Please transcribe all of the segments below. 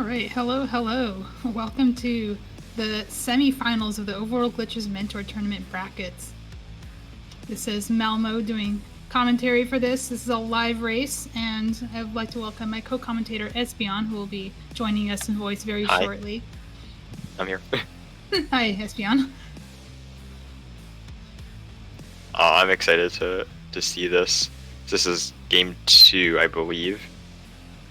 All right, hello. Welcome to the semifinals of the Overworld Glitches Mentor Tournament brackets. This is Malmo doing commentary for this. This is a live race, and I'd like to welcome my co-commentator Espeon, who will be joining us in voice very shortly. I'm here. Hi, Espeon. I'm excited to see this. This is game 2, I believe.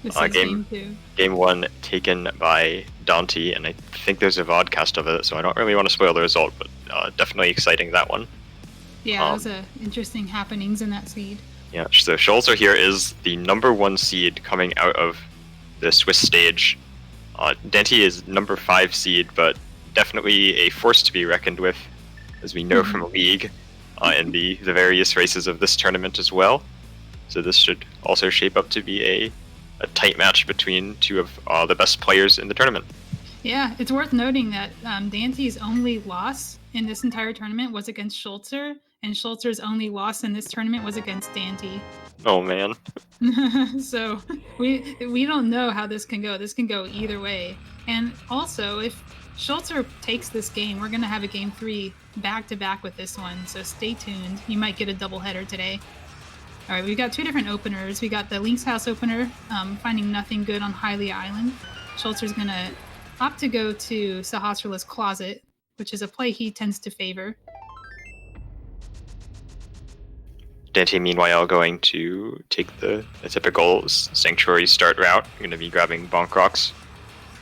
This is game 2. Game 1 taken by Daaanty, and I think there's a vodcast of it, so I don't really want to spoil the result, but definitely exciting, that one. Yeah, those are interesting happenings in that seed. Yeah, so Schulzer here is the number 1 seed coming out of the Swiss stage. Daaanty is number 5 seed, but definitely a force to be reckoned with, as we know from League, in the various races of this tournament as well. So this should also shape up to be a tight match between two of the best players in the tournament. Yeah, it's worth noting that Daanty's only loss in this entire tournament was against Schulzer, and Schulzer's only loss in this tournament was against Daaanty. Oh man. So we don't know how this can go. This can go either way. And also, if Schulzer takes this game, we're going to have a game 3 back-to-back with this one, so stay tuned. You might get a doubleheader today. All right, we've got 2 different openers. We got the Link's House opener, finding nothing good on Hylia Island. Schulzer's going to opt to go to Sahasrarla's Closet, which is a play he tends to favor. Daaanty, meanwhile, going to take the typical Sanctuary start route. You're going to be grabbing Bonk Rocks,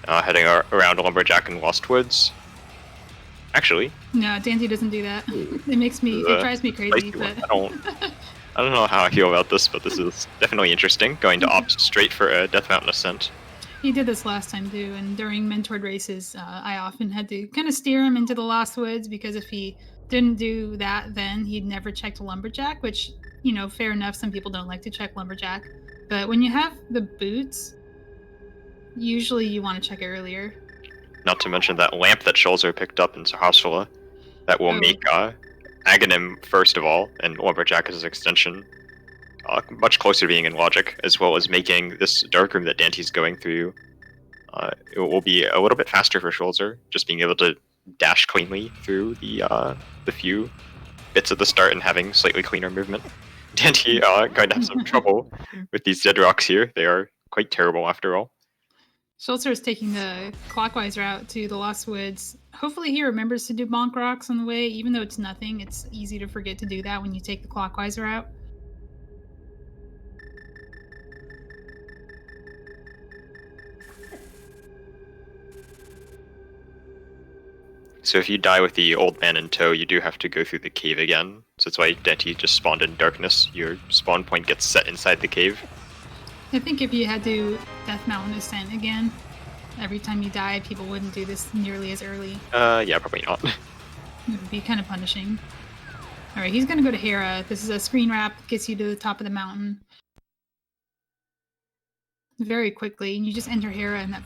heading around Lumberjack and Lost Woods. Actually... No, Daaanty doesn't do that. It drives me crazy, but... I don't know how I feel about this, but this is definitely interesting. Going to opt straight for a Death Mountain Ascent. He did this last time too, and during mentored races, I often had to kind of steer him into the Lost Woods, because if he didn't do that, then he'd never checked Lumberjack, which, you know, fair enough, some people don't like to check Lumberjack. But when you have the boots, usually you want to check it earlier. Not to mention that lamp that Schulzer picked up in Sahasrarla that will make Aghanim first of all, and Lumberjack as his extension, much closer to being in logic, as well as making this dark room that Daanty's going through. It will be a little bit faster for Schulzer, just being able to dash cleanly through the few bits at the start and having slightly cleaner movement. Daaanty going to have some trouble with these dead rocks here. They are quite terrible after all. Schulzer is taking the clockwise route to the Lost Woods. Hopefully he remembers to do Bonk Rocks on the way, even though it's nothing. It's easy to forget to do that when you take the clockwise route. So if you die with the old man in tow, you do have to go through the cave again. So that's why Daaanty just spawned in darkness. Your spawn point gets set inside the cave. I think if you had to Death Mountain Ascent again, every time you died, people wouldn't do this nearly as early. Yeah, probably not. It would be kind of punishing. Alright, he's going to go to Hera. This is a screen wrap, gets you to the top of the mountain. Very quickly, and you just enter Hera and that...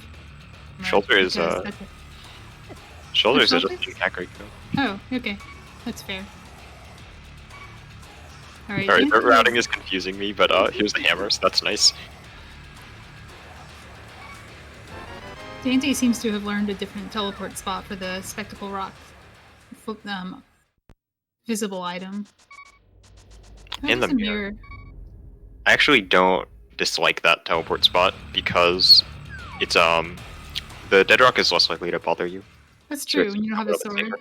Schulzer is Schulzer is just an attack. Oh, okay. That's fair. Alright, the routing is confusing me, but here's the hammer, so that's nice. Daaanty seems to have learned a different teleport spot for the Spectacle Rock visible item. In the mirror. I actually don't dislike that teleport spot, because it's the dead rock is less likely to bother you. That's true, when you don't have a sword. Safer.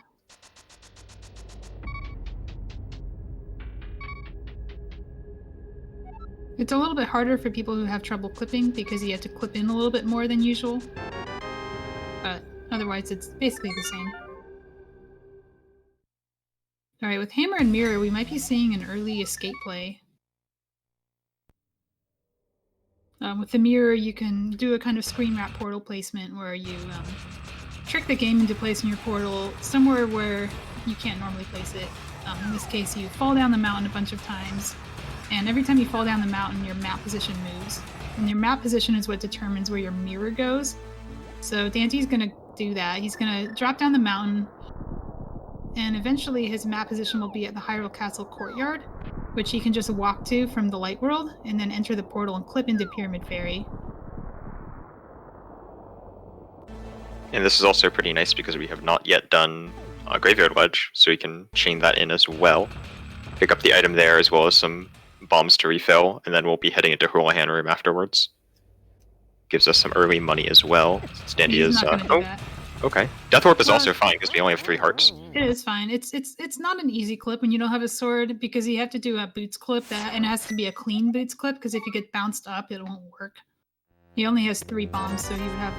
It's a little bit harder for people who have trouble clipping, because you have to clip in a little bit more than usual. But otherwise, it's basically the same. Alright, with Hammer and Mirror, we might be seeing an early escape play. With the Mirror, you can do a kind of screen wrap portal placement where you trick the game into placing your portal somewhere where you can't normally place it. In this case, you fall down the mountain a bunch of times, and every time you fall down the mountain, your map position moves. And your map position is what determines where your mirror goes. So Daanty's going to do that. He's going to drop down the mountain, and eventually his map position will be at the Hyrule Castle courtyard, which he can just walk to from the Light World, and then enter the portal and clip into Pyramid Fairy. And this is also pretty nice because we have not yet done Graveyard Ledge, so we can chain that in as well. Pick up the item there as well as some bombs to refill, and then we'll be heading into Houlihan Room afterwards. Gives us some early money as well. Since Daaanty He's is. not gonna do that. Okay. Death Warp is also fine because we only have 3 hearts. It is fine. It's not an easy clip when you don't have a sword because you have to do a boots clip and it has to be a clean boots clip because if you get bounced up, it won't work. He only has 3 bombs, so he would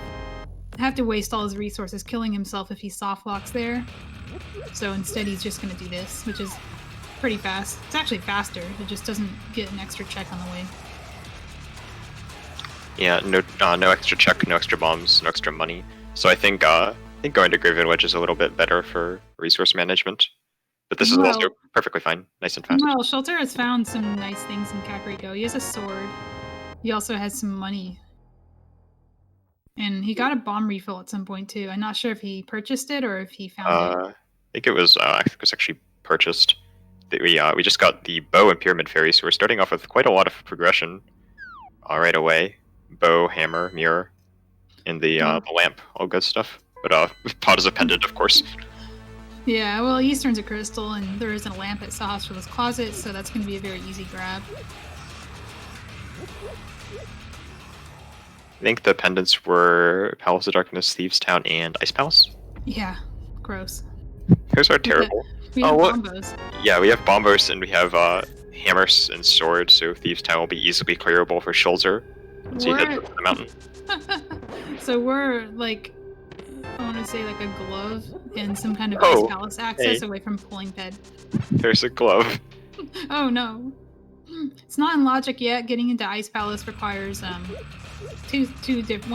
have to waste all his resources killing himself if he soft locks there. So instead, he's just gonna do this, which is pretty fast. It's actually faster. It just doesn't get an extra check on the way. Yeah, no extra check, no extra bombs, no extra money. So I think going to Graveyard Wedge is a little bit better for resource management. But this is also perfectly fine, nice and fast. Well, Schulzer has found some nice things in Kakariko. He has a sword. He also has some money. And he got a bomb refill at some point too. I'm not sure if he purchased it or if he found it. I think it was actually purchased. We just got the bow and pyramid fairy, so we're starting off with quite a lot of progression right away. Bow, hammer, mirror, and the lamp, all good stuff. But pot is a pendant, of course. Yeah, well, Eastern's a crystal, and there isn't a lamp at Sahasrah's closet, so that's going to be a very easy grab. I think the pendants were Palace of Darkness, Thieves' Town, and Ice Palace. Yeah, gross. Those are terrible. We have bombos. Yeah, we have bombos and we have hammers and swords, so Thieves' Town will be easily clearable for Schulzer once he heads up to the mountain. So we're like, I want to say like a glove and some kind of Ice Palace access away from pulling bed. There's a glove. Oh no. It's not in logic yet. Getting into Ice Palace requires one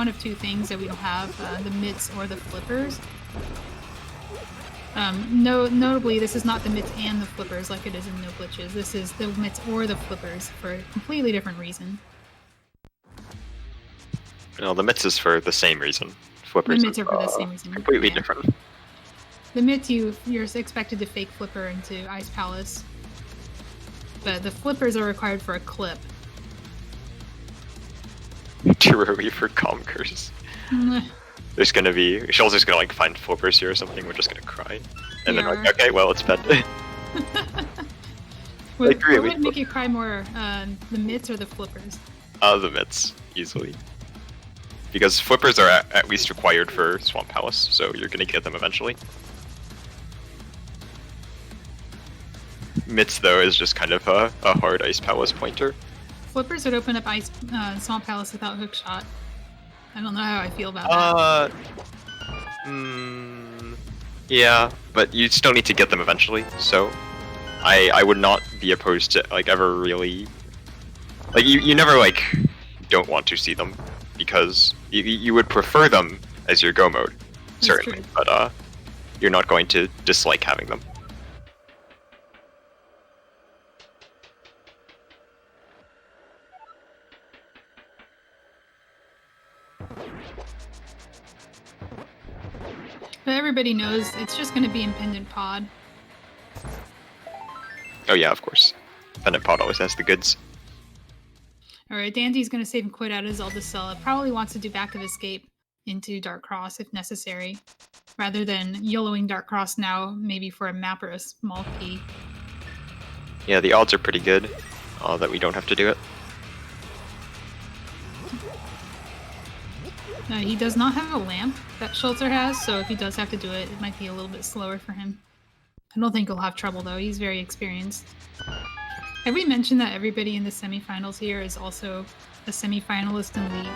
of two things that we don't have, the mitts or the flippers. Notably, this is not the mitts and the flippers like it is in No Glitches. This is the mitts or the flippers for a completely different reason. No, the mitts is for the same reason. Flippers the mitts are for the same reason. Completely different. The mitts, you're expected to fake flipper into Ice Palace. But the flippers are required for a clip. Truly for Comkers. There's gonna be Schulzer's gonna like find flippers here or something. We're just gonna cry, and then like, okay, well it's bed. What would make you cry more, the mitts or the flippers? The mitts, easily. Because flippers are at least required for Swamp Palace, so you're gonna get them eventually. Mitts though is just kind of a hard Ice Palace pointer. Flippers would open up Swamp Palace without hookshot. I don't know how I feel about that. Yeah, but you still need to get them eventually, so I would not be opposed to like ever really like you never like don't want to see them because you would prefer them as your go mode, certainly, but you're not going to dislike having them. But everybody knows it's just going to be in Pendant Pod. Oh yeah, of course. Pendant Pod always has the goods. Alright, Daaanty's going to save and quit out of Zelda Cell. Probably wants to do Back of Escape into Dark Cross if necessary, rather than YOLOing Dark Cross now, maybe for a map or a small key. Yeah, the odds are pretty good that we don't have to do it. He does not have a lamp that Schulzer has, so if he does have to do it, it might be a little bit slower for him. I don't think he'll have trouble though, he's very experienced. Have we mentioned that everybody in the semifinals here is also a semifinalist in League?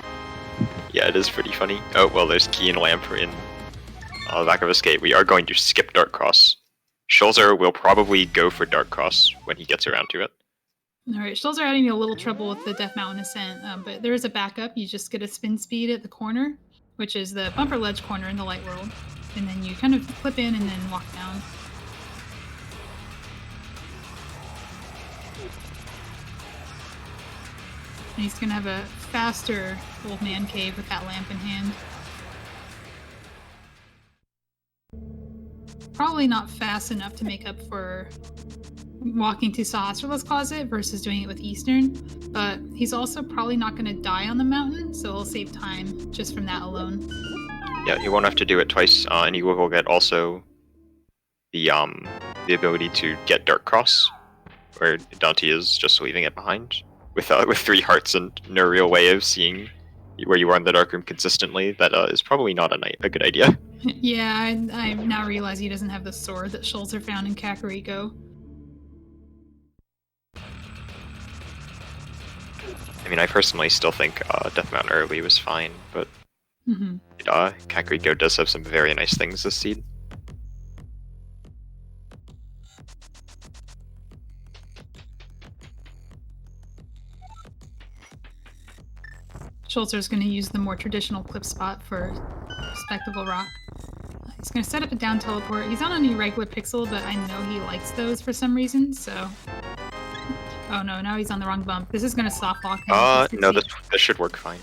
Yeah, it is pretty funny. Oh, well, there's Key and Lamp in Back of Escape. We are going to skip Dark Cross. Schulzer will probably go for Dark Cross when he gets around to it. Alright, Schulzer having a little trouble with the Death Mountain Ascent, but there is a backup. You just get a spin speed at the corner, which is the bumper ledge corner in the Light World. And then you kind of clip in and then walk down. And he's gonna have a faster old man cave with that lamp in hand. Probably not fast enough to make up for walking to Sahasrah's closet versus doing it with Eastern, but he's also probably not going to die on the mountain, so he'll save time just from that alone. Yeah, you won't have to do it twice, and you will get also the ability to get Dark Cross, where Daaanty is just leaving it behind with 3 hearts and no real way of seeing where you are in the dark room consistently. That is probably not a good idea. Yeah, I now realize he doesn't have the sword that Schulzer found in Kakariko. I mean, I personally still think Death Mountain early was fine, but Kakariko does have some very nice things this seed. Schulzer's going to use the more traditional clip spot for Spectacle Rock. He's going to set up a down teleport. He's on an irregular pixel, but I know he likes those for some reason, so... Oh no, now he's on the wrong bump. This is going to soft lock him. No, this should work fine.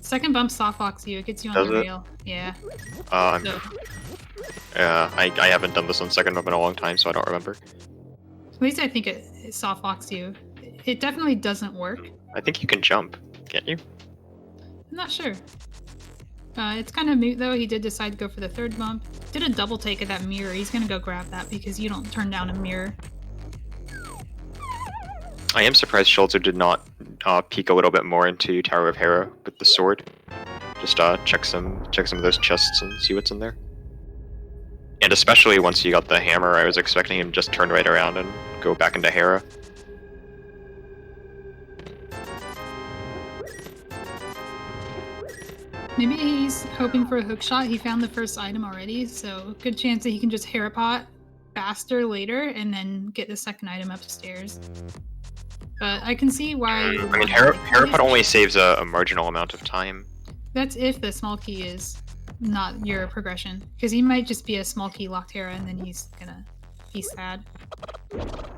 Second bump soft locks you. It gets you on the rail. Yeah. Yeah, I haven't done this on second bump in a long time, so I don't remember. At least I think it soft locks you. It definitely doesn't work. I think you can jump, can't you? I'm not sure. It's kind of moot though. He did decide to go for the third bump. Did a double take of that mirror. He's gonna go grab that because you don't turn down a mirror. I am surprised Schulzer did not peek a little bit more into Tower of Hera with the sword. Just check some of those chests and see what's in there. And especially once he got the hammer, I was expecting him to just turn right around and go back into Hera. Maybe he's hoping for a hook shot. He found the first item already, so good chance that he can just Hera pot faster later and then get the second item upstairs. But I can see why... I mean, Hera pot only saves a marginal amount of time. That's if the small key is not your progression. Because he might just be a small key locked Hera and then he's gonna be sad.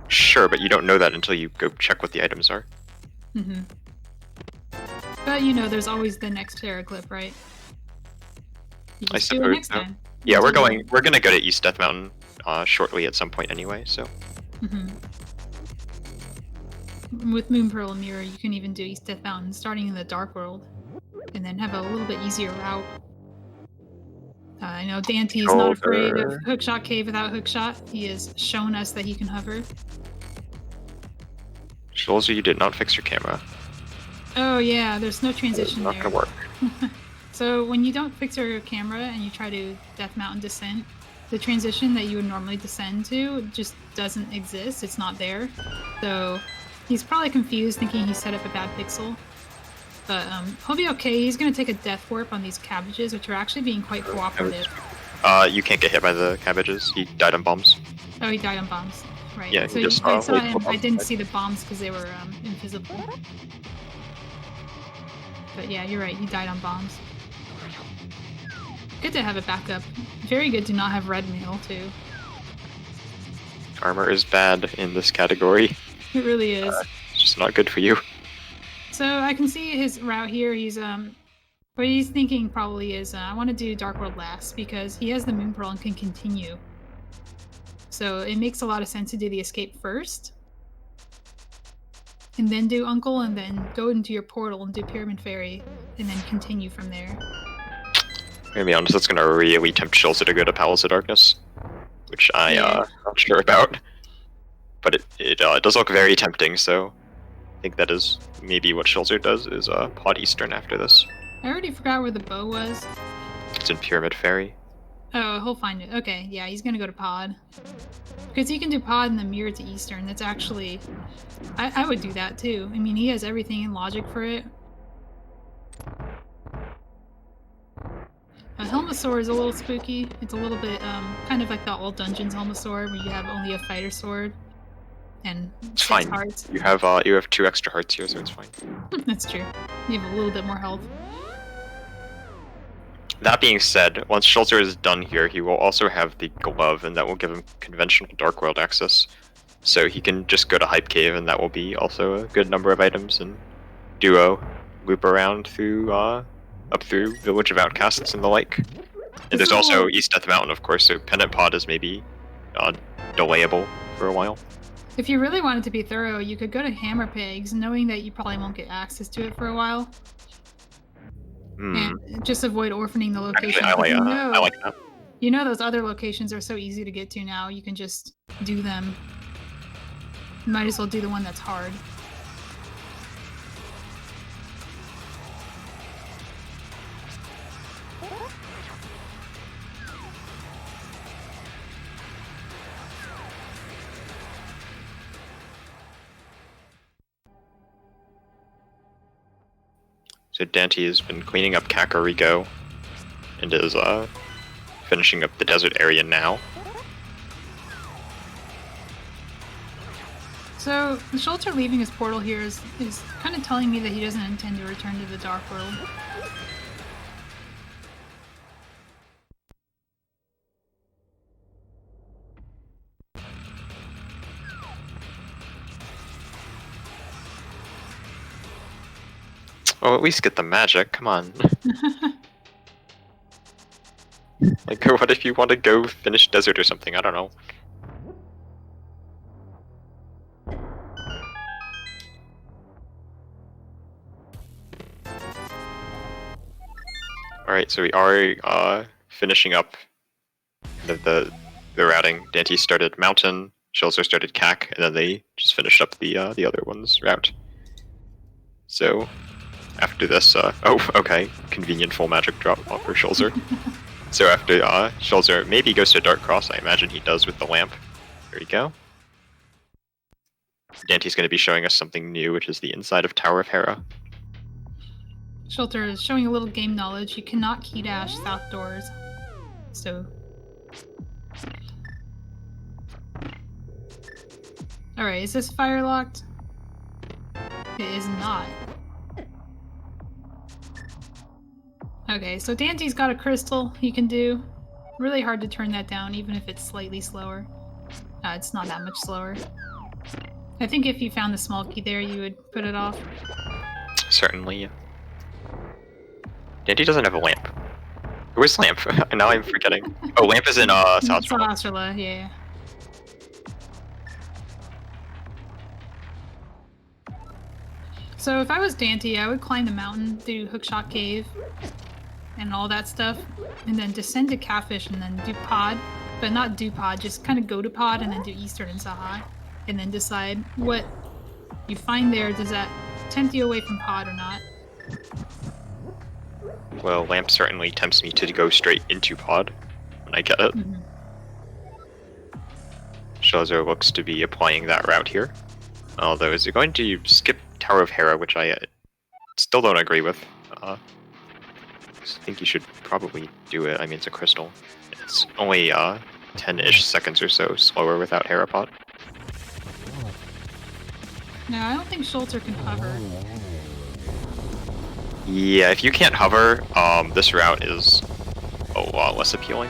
Sure, but you don't know that until you go check what the items are. Mm-hmm. But you know, there's always the next Hera clip, right? You just do it next time. Yeah, we're gonna go to East Death Mountain shortly at some point anyway, so... Mm-hmm. With Moon Pearl and Mirror, you can even do East Death Mountain starting in the Dark World, and then have a little bit easier route. I know Daaanty is not afraid of Hookshot Cave without Hookshot. He has shown us that he can hover. Schulzer, you did not fix your camera. Oh yeah, there's no transition there. It's not gonna work. So when you don't fix your camera and you try to Death Mountain descent, the transition that you would normally descend to just doesn't exist. It's not there. So he's probably confused, thinking he set up a bad pixel. But he'll be okay. He's going to take a death warp on these cabbages, which are actually being quite cooperative. You can't get hit by the cabbages. He died on bombs. Oh, he died on bombs. Right. Yeah, so he just I saw him. I didn't see the bombs because they were invisible. But yeah, you're right. He died on bombs. Good to have a backup. Very good to not have red mail, too. Armor is bad in this category. It really is. It's just not good for you. So I can see his route here. He's what he's thinking probably is I want to do Dark World last because he has the Moon Pearl and can continue. So it makes a lot of sense to do the escape first, and then do Uncle, and then go into your portal and do Pyramid Fairy, and then continue from there. I'm gonna be honest, that's gonna really tempt Schulzer to go to Palace of Darkness, which I'm not sure about. But it does look very tempting, so I think that is maybe what Schulzer does, is pod Eastern after this. I already forgot where the bow was. It's in Pyramid Fairy. Oh, he'll find it. Okay, yeah, he's gonna go to pod. Because he can do pod and then mirror to Eastern. That's actually... I would do that too. I mean, he has everything in logic for it. Helmasaur is a little spooky. It's a little bit kind of like the All Dungeons Helmasaur, where you have only a fighter sword and it's fine. Hearts. You have 2 extra hearts here, so it's fine. That's true. You have a little bit more health. That being said, once Schulzer is done here, he will also have the glove, and that will give him conventional Dark World access. So he can just go to Hype Cave, and that will be also a good number of items, and duo loop around through up through Village of Outcasts and the like. And there's also East Death Mountain, of course, so Pendant Pod is maybe delayable for a while. If you really wanted to be thorough, you could go to Hammer Pigs, knowing that you probably won't get access to it for a while. And just avoid orphaning the location. Actually, I like that. You know those other locations are so easy to get to now. You can just do them. You might as well do the one that's hard. So Daaanty has been cleaning up Kakariko and is finishing up the desert area now. So the Schulzer leaving his portal here is kind of telling me that he doesn't intend to return to the Dark World. Oh, at least get the magic, come on. Like, what if you want to go finish desert or something? I don't know. Alright, so we are finishing up the routing. Daaanty started Mountain, Schulzer started Cac, and then they just finished up the other one's route. So, after this, oh, okay, convenient full magic drop for Schulzer. So after Schulzer maybe goes to Dark Cross, I imagine he does with the lamp. There we go. Daanty's going to be showing us something new, which is the inside of Tower of Hera. Schulzer is showing a little game knowledge. You cannot key dash south doors. So. Alright, is this fire locked? It is not. Okay, so Daanty's got a crystal he can do. Really hard to turn that down, even if it's slightly slower. It's not that much slower. I think if you found the small key there, you would put it off. Certainly. Daaanty doesn't have a lamp. Where's Lamp? Now I'm forgetting. Oh, Lamp is in Sahasrara, yeah. So if I was Daaanty, I would climb the mountain, do Hookshot Cave, and all that stuff, and then descend to Catfish and then do Pod, but not do Pod, just kind of go to Pod and then do Eastern and Saha, and then decide what you find there. Does that tempt you away from Pod or not? Well, Lamp certainly tempts me to go straight into Pod when I get it. Schulzer looks to be applying that route here. Although, is he going to skip Tower of Hera, which I still don't agree with. I think you should probably do it. I mean, it's a crystal. It's only 10-ish seconds or so slower without Herapod. No, I don't think Schulzer can hover. Yeah, if you can't hover, this route is a lot less appealing.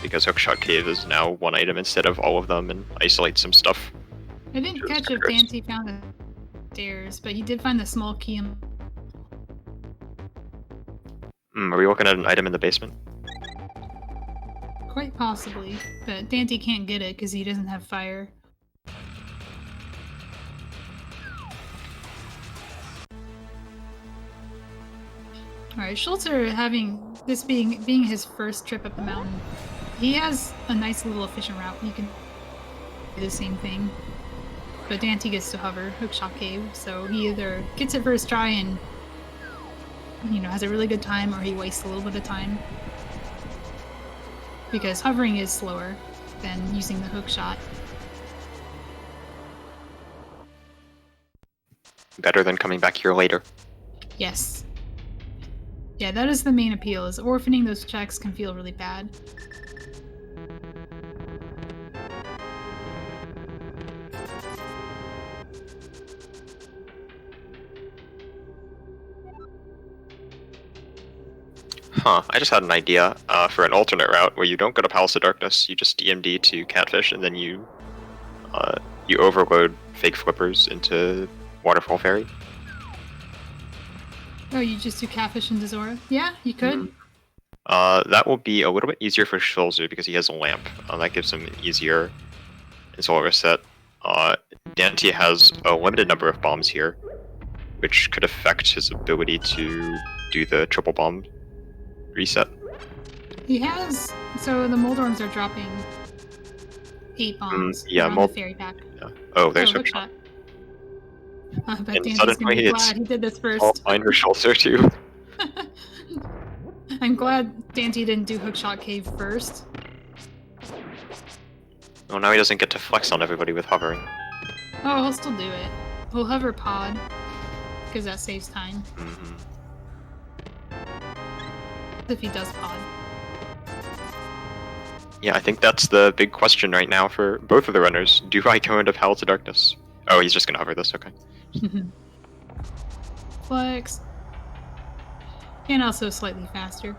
Because Hookshot Cave is now one item instead of all of them and isolates some stuff. I didn't catch if Daaanty found the stairs, but he did find the small key. Are we looking at an item in the basement? Quite possibly, but Daaanty can't get it because he doesn't have fire. Alright, Schulzer having this being his first trip up the mountain, he has a nice little efficient route. He can do the same thing. But Daaanty gets to hover, Hookshot Cave, so he either gets it first try and, you know, has a really good time, or he wastes a little bit of time. Because hovering is slower than using the hookshot. Better than coming back here later. Yes. Yeah, that is the main appeal, is orphaning those checks can feel really bad. Huh, I just had an idea for an alternate route where you don't go to Palace of Darkness, you just DMD to Catfish, and then you overload fake flippers into Waterfall Ferry. Oh, you just do Catfish and Dezora? Yeah, you could. That will be a little bit easier for Schulzer because he has a lamp. That gives him an easier Solar Reset. Daaanty has a limited number of bombs here, which could affect his ability to do the triple bomb reset. He has... So the Moldorms are dropping 8 bombs yeah, on the fairy pack. Yeah. Oh, there's hook shot. I bet and Dante's gonna be suddenly glad he did this all first. fine for Schulzer too. I'm glad Daaanty didn't do hookshot cave first. Oh, now he doesn't get to flex on everybody with hovering. Oh, he'll still do it. He'll hover pod, because that saves time. If he does pod. Yeah, I think that's the big question right now for both of the runners. Do I go into Howl to Darkness? Oh, he's just gonna hover this, okay. Flex. And also slightly faster.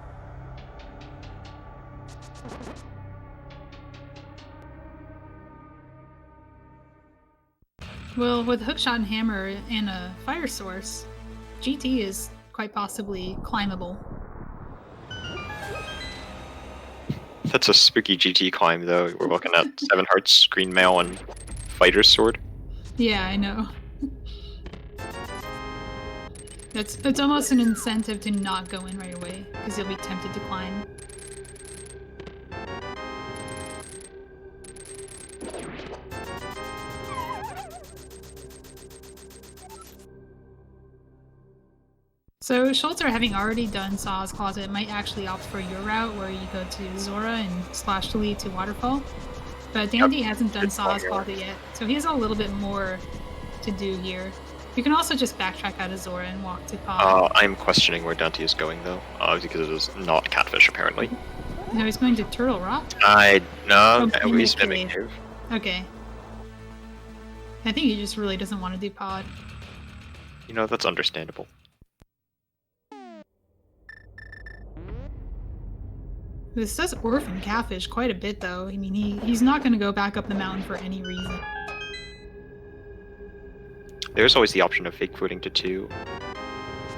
Well, with Hookshot and Hammer and a Fire Source, GT is quite possibly climbable. That's a spooky GT climb, though. We're looking at 7 Hearts, Green Mail, and Fighter's Sword. Yeah, I know. It's almost an incentive to not go in right away, because you'll be tempted to climb. So Schulzer, having already done Saw's Closet, might actually opt for your route, where you go to Zora and Slash Delete to Waterfall. But Daaanty hasn't done Saw's Closet yet, so he has a little bit more to do here. You can also just backtrack out of Zora and walk to Pod. I'm questioning where Daaanty is going, though, because it is not Catfish, apparently. No, he's going to Turtle Rock? No, he's Mimic Cave. Okay. I think he just really doesn't want to do Pod. You know, that's understandable. This does Orphan Catfish quite a bit, though. I mean, he's not going to go back up the mountain for any reason. There's always the option of fake footing to 2. Yeah.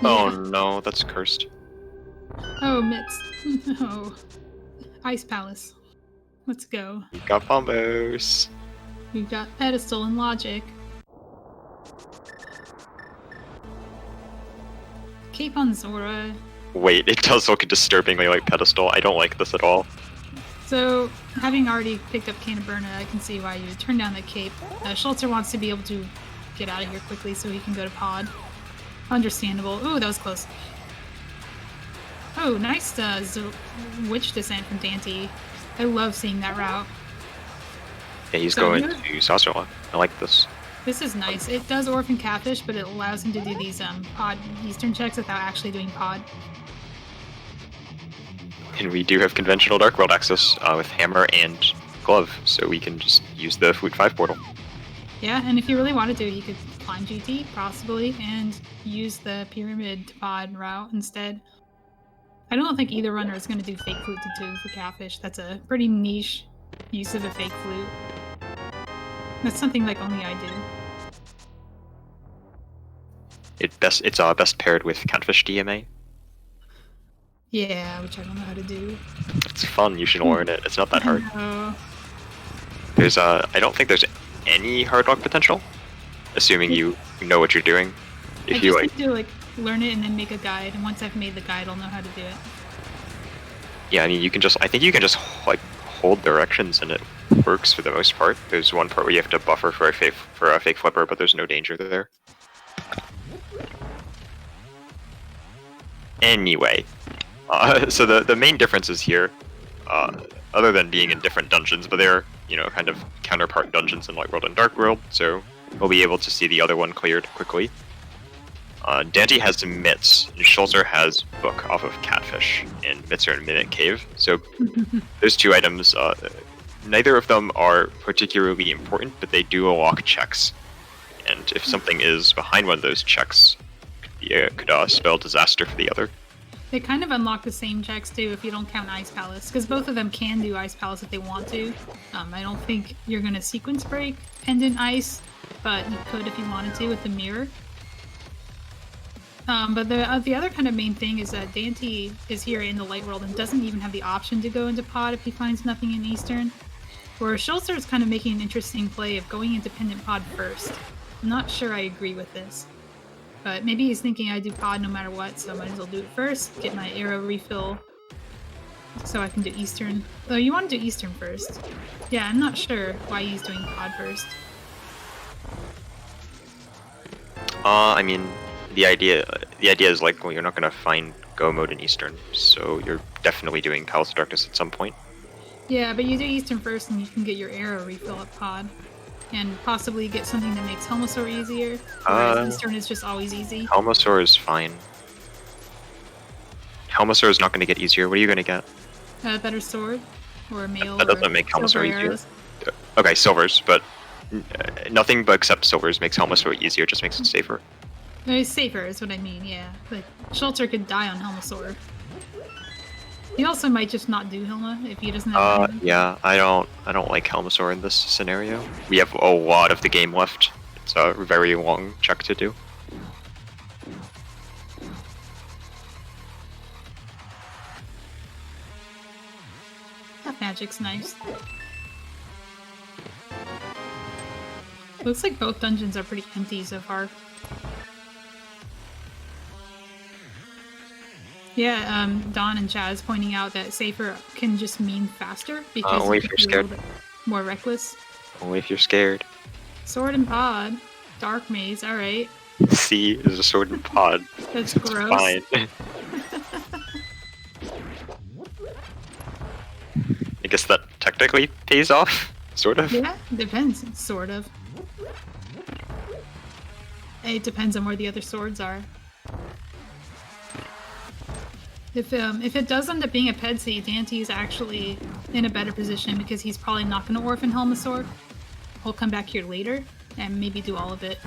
Oh no, that's cursed. Oh, Mitz. No. Ice Palace. Let's go. We got Bombos. We've got Pedestal and Logic. Cape on Zora. Wait, it does look disturbingly like Pedestal. I don't like this at all. So, having already picked up Canterburna, I can see why you would turn down the cape. Schulzer wants to be able to get out of here quickly so he can go to Pod. Understandable. Ooh, that was close. Oh, nice Witch Descent from Daaanty. I love seeing that route. Yeah, he's going to Sasserla. I like this. This is nice. It does Orphan Catfish, but it allows him to do these Pod Eastern checks without actually doing Pod. And we do have conventional Dark World access with Hammer and Glove, so we can just use the Fleet 5 portal. Yeah, and if you really wanted to, you could climb GT, possibly, and use the Pyramid to Pod route instead. I don't think either runner is going to do Fake Flute to 2 for Catfish. That's a pretty niche use of a Fake Flute. That's something like only I do. It's best paired with Catfish DMA. Yeah, which I don't know how to do. It's fun, you should learn it. It's not that hard. There's I don't think there's any hard lock potential, assuming you know what you're doing. If you need to learn it and then make a guide, and once I've made the guide, I'll know how to do it. Yeah, I mean, I think you can just hold directions and it works for the most part. There's one part where you have to buffer for a fake flipper, but there's no danger there. Anyway, so the main differences here, other than being in different dungeons, but they're kind of counterpart dungeons in Light World and Dark World, so we'll be able to see the other one cleared quickly. Daaanty has Mitz, and Schulzer has Book off of Catfish, and Mitz are in Mimic Cave. So those 2 items, neither of them are particularly important, but they do unlock checks. And if something is behind one of those checks, it could spell disaster for the other. They kind of unlock the same checks too if you don't count Ice Palace, because both of them can do Ice Palace if they want to. I don't think you're going to sequence break Pendant Ice, but you could if you wanted to with the mirror. But the other kind of main thing is that Daaanty is here in the Light World and doesn't even have the option to go into Pod if he finds nothing in Eastern. Where Schulzer is kind of making an interesting play of going into Pendant Pod first. I'm not sure I agree with this. But maybe he's thinking I do pod no matter what, so I might as well do it first, get my arrow refill, so I can do Eastern. Though you want to do Eastern first. Yeah, I'm not sure why he's doing pod first. I mean, the idea is like, well, you're not gonna find Go mode in Eastern, so you're definitely doing Palace of Darkness at some point. Yeah, but you do Eastern first and you can get your arrow refill at pod. And possibly get something that makes Helmosaur easier. Whereas Eastern is just always easy. Helmosaur is fine. Helmosaur is not going to get easier. What are you going to get? A better sword? Or a mail? That doesn't make Helmosaur easier. Arrows. Okay, silvers, but nothing but except silvers makes Helmosaur easier, just makes it safer. It's safer is what I mean, yeah. Like, Schulzer could die on Helmosaur. He also might just not do Helma if he doesn't have anything. Yeah, I don't like Helmosaur in this scenario. We have a lot of the game left. It's a very long check to do. That magic's nice. Looks like both dungeons are pretty empty so far. Yeah, Dawn and Chaz pointing out that safer can just mean faster because only if you you're can be a scared. little bit more reckless. Only if you're scared. Sword and pod. Dark maze, alright. C is a sword and pod. That's It's gross. fine. I guess that technically pays off, sort of. Yeah, depends, sort of. It depends on where the other swords are. If it does end up being a Pedsy, Daaanty is actually in a better position because he's probably not going to Orphan Helmosaur. He'll come back here later and maybe do all of it.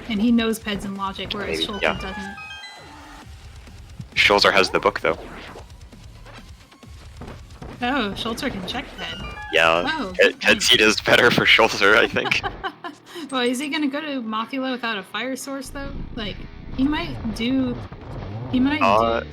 And he knows Peds and Logic, whereas Maybe, Schulzer yeah. doesn't. Schulzer has the book, though. Oh, Schulzer can check Ped. Yeah, Oh, Pedsy is better for Schulzer, I think. Well, is he going to go to Mothula without a fire source, though? Like, he might do... He might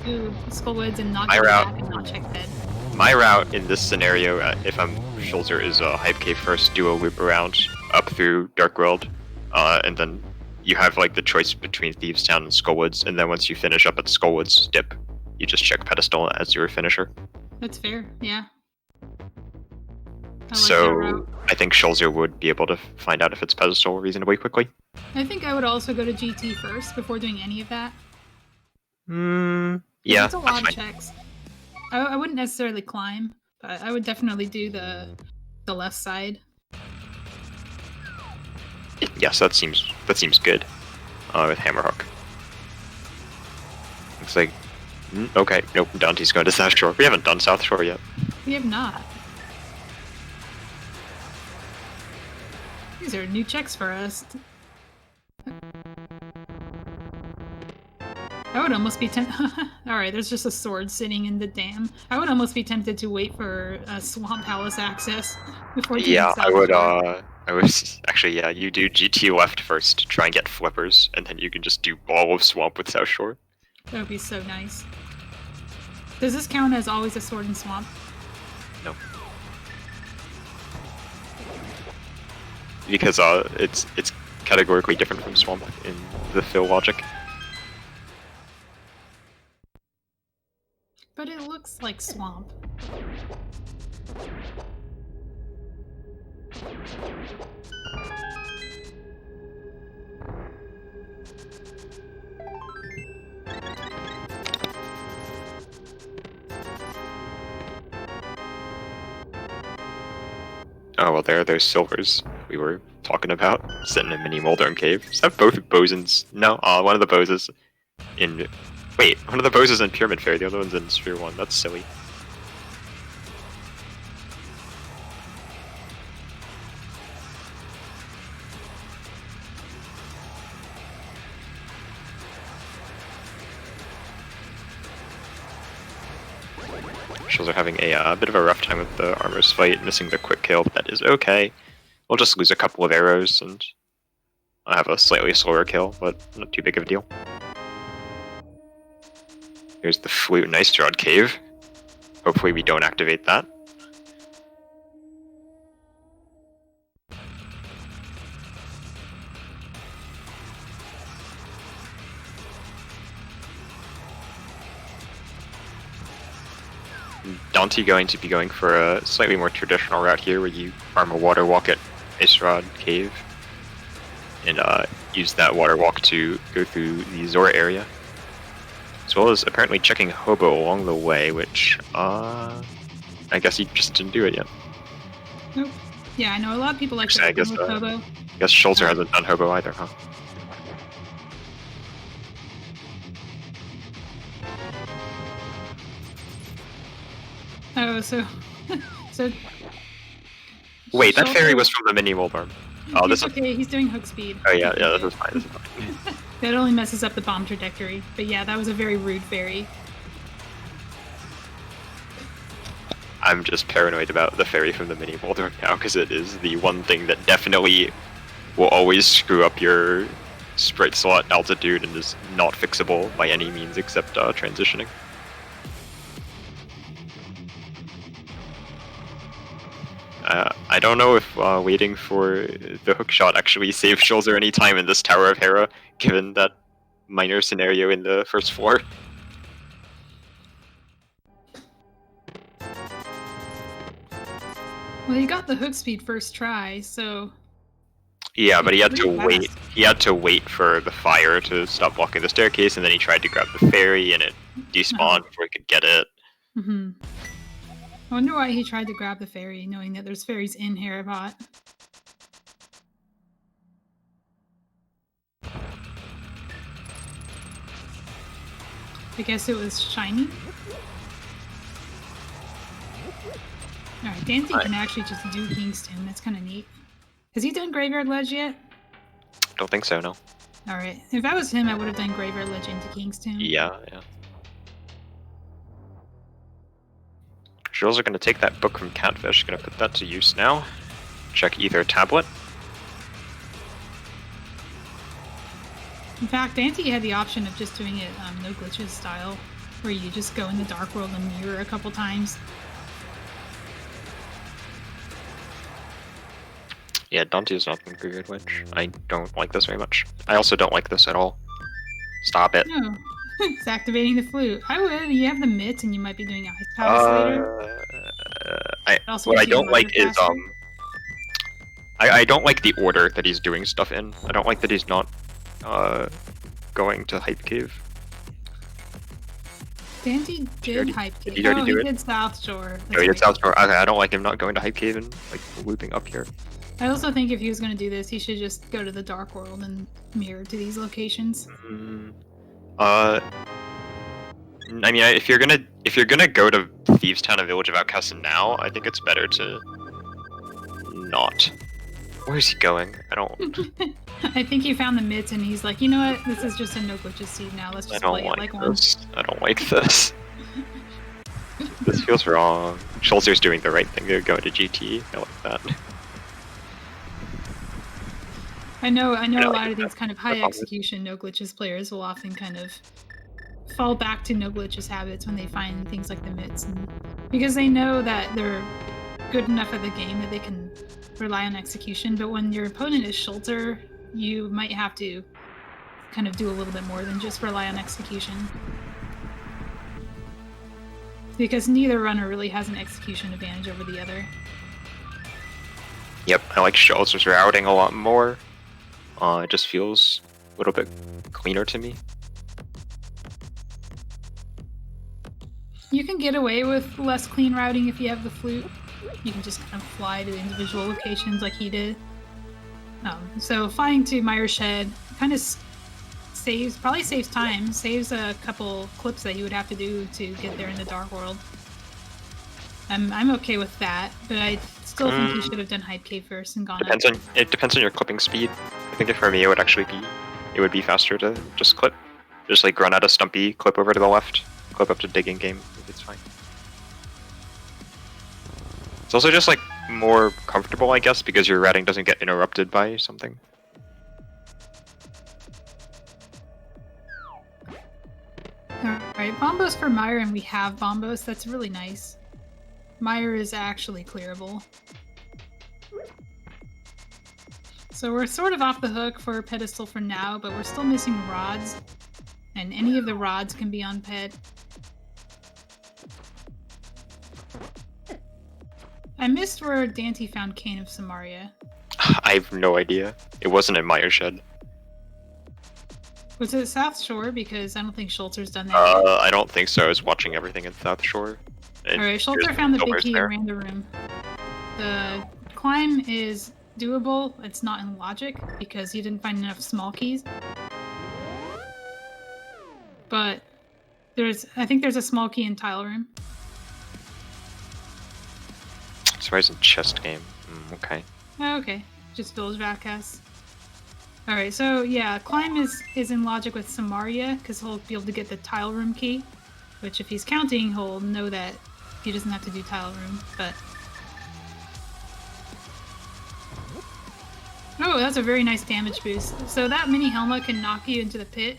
do Skullwoods and not go back and not check Ped. My route in this scenario, if I'm Schulzer, is Hype Cave first, do a loop around, up through Dark World, and then you have like the choice between Thieves Town and Skullwoods, and then once you finish up at Skullwoods dip, you just check Pedestal as your finisher. That's fair, yeah. So I think Schulzer would be able to find out if it's Pedestal reasonably quickly. I think I would also go to GT first before doing any of that. Yeah, it's a lot of checks. I wouldn't necessarily climb, but I would definitely do the left side. Yes, that seems good. With Hammerhook. Looks like okay. Nope, Daanty's going to South Shore. We haven't done South Shore yet. We have not. These are new checks for us. I would almost be tempted. Alright, there's just a sword sitting in the dam. I would almost be tempted to wait for Swamp Palace access before doing South I would. Shore. I was actually, yeah. You do GT left first to try and get flippers, and then you can just do all of Swamp with South Shore. That would be so nice. Does this count as always a sword in Swamp? No. Because it's categorically different from Swamp in the fill logic. But it looks like Swamp. Oh well, there's silvers we were talking about, sitting in Mini Moldorm Cave. Is that both Bosons? No, one of the bows is in... Wait, one of the bows is in Pyramid Fair, the other one's in Sphere 1. That's silly. Schulzer having a bit of a rough time with the Armor's fight, missing the quick kill, but that is okay. We'll just lose a couple of arrows, and I'll have a slightly slower kill, but not too big of a deal. Here's the Flute and Ice Rod Cave. Hopefully we don't activate that. Daaanty going to be going for a slightly more traditional route here, where you farm a water walk at Ice Rod Cave, and use that water walk to go through the Zora area, as well as apparently checking Hobo along the way, which I guess he just didn't do it yet. Nope. Yeah, I know a lot of people like to I open guess, with Hobo. I guess Schulzer hasn't done Hobo either, huh? Oh, so Wait, that Schulzer- fairy was from the mini Wolbarm. Oh, this is okay. He's doing hook speed. Oh yeah, this is fine. This is fine. That only messes up the bomb trajectory. But yeah, that was a very rude fairy. I'm just paranoid about the fairy from the mini Wolbarm now, because it is the one thing that definitely will always screw up your sprite slot altitude and is not fixable by any means except transitioning. I don't know if waiting for the hook shot actually saves Schulzer any time in this Tower of Hera, given that minor scenario in the first floor. Well, he got the hook speed first try, so... Yeah, but he had to pretty wait. fast. He had to wait for the fire to stop blocking the staircase, and then he tried to grab the fairy, and it despawned before he could get it. Mm-hmm. I wonder why he tried to grab the fairy, knowing that there's fairies in Harabot. I guess it was shiny. Alright, Daaanty can actually just do Kingston. That's kind of neat. Has he done Graveyard Ledge yet? Don't think so, no. Alright, if I was him, I would have done Graveyard Ledge into Kingston. Yeah. Jules are going to take that book from Catfish, going to put that to use now. Check either tablet. In fact, Daaanty had the option of just doing it no glitches style, where you just go in the Dark World and mirror a couple times. Yeah, Daaanty is not in Graveyard Ledge. I don't like this very much. I also don't like this at all. Stop it. No, it's activating the flute. I would. You have the mitts, and you might be doing Ice Palace later. What I don't like is I don't like the order that he's doing stuff in. I don't like that he's not going to Hype Cave. Daaanty did Hype Cave. Did he already do it? He did South Shore. Oh, he did South Shore. Okay, I don't like him not going to Hype Cave and like looping up here. I also think if he was going to do this, he should just go to the Dark World and mirror to these locations. I mean, if you're gonna go to Thieves Town and Village of Outcasts now, I think it's better to not. Where is he going? I don't. I think he found the mitts and he's like, you know what? This is just a no glitches seed now. Let's just play it like one. I don't like this. This feels wrong. Schulzer's doing the right thing to go into GT. I like that. I know a lot of these kind of high execution no glitches players will often kind of fall back to no glitches habits when they find things like the mitts, and because they know that they're good enough at the game that they can rely on execution. But when your opponent is Schulzer, you might have to kind of do a little bit more than just rely on execution, because neither runner really has an execution advantage over the other. Yep, I like Schulzer's routing a lot more. It just feels a little bit cleaner to me. You can get away with less clean routing if you have the flute. You can just kind of fly to individual locations like he did. So flying to Myra's Shed kind of probably saves time, saves a couple clips that you would have to do to get there in the Dark World. I'm okay with that, but I still think you should have done Hype Cave first and gone up. It depends on your clipping speed. I think for me it would be faster to just clip. Just like run out a stumpy, clip over to the left, clip up to digging game. It's fine. It's also just like more comfortable, I guess, because your routing doesn't get interrupted by something. Alright, Bombos for Myra, and we have Bombos. That's really nice. Myra is actually clearable. So we're sort of off the hook for a pedestal for now, but we're still missing rods. And any of the rods can be on ped. I missed where Daaanty found Cane of Samaria. I have no idea. It wasn't in my shed. Was it South Shore? Because I don't think Schulzer's done that yet. I don't think so. I was watching everything in South Shore. Alright, Schulzer found the big key in Rando Room. The climb is doable. It's not in logic because you didn't find enough small keys. But I think there's a small key in Tile Room. So it's in chest game. Okay. Oh, okay. Just Village Vacas. Alright, so yeah, climb is in logic with Samaria, because he'll be able to get the Tile Room key. Which if he's counting, he'll know that he doesn't have to do Tile Room, but... Oh, that's a very nice damage boost. So that mini Helma can knock you into the pit.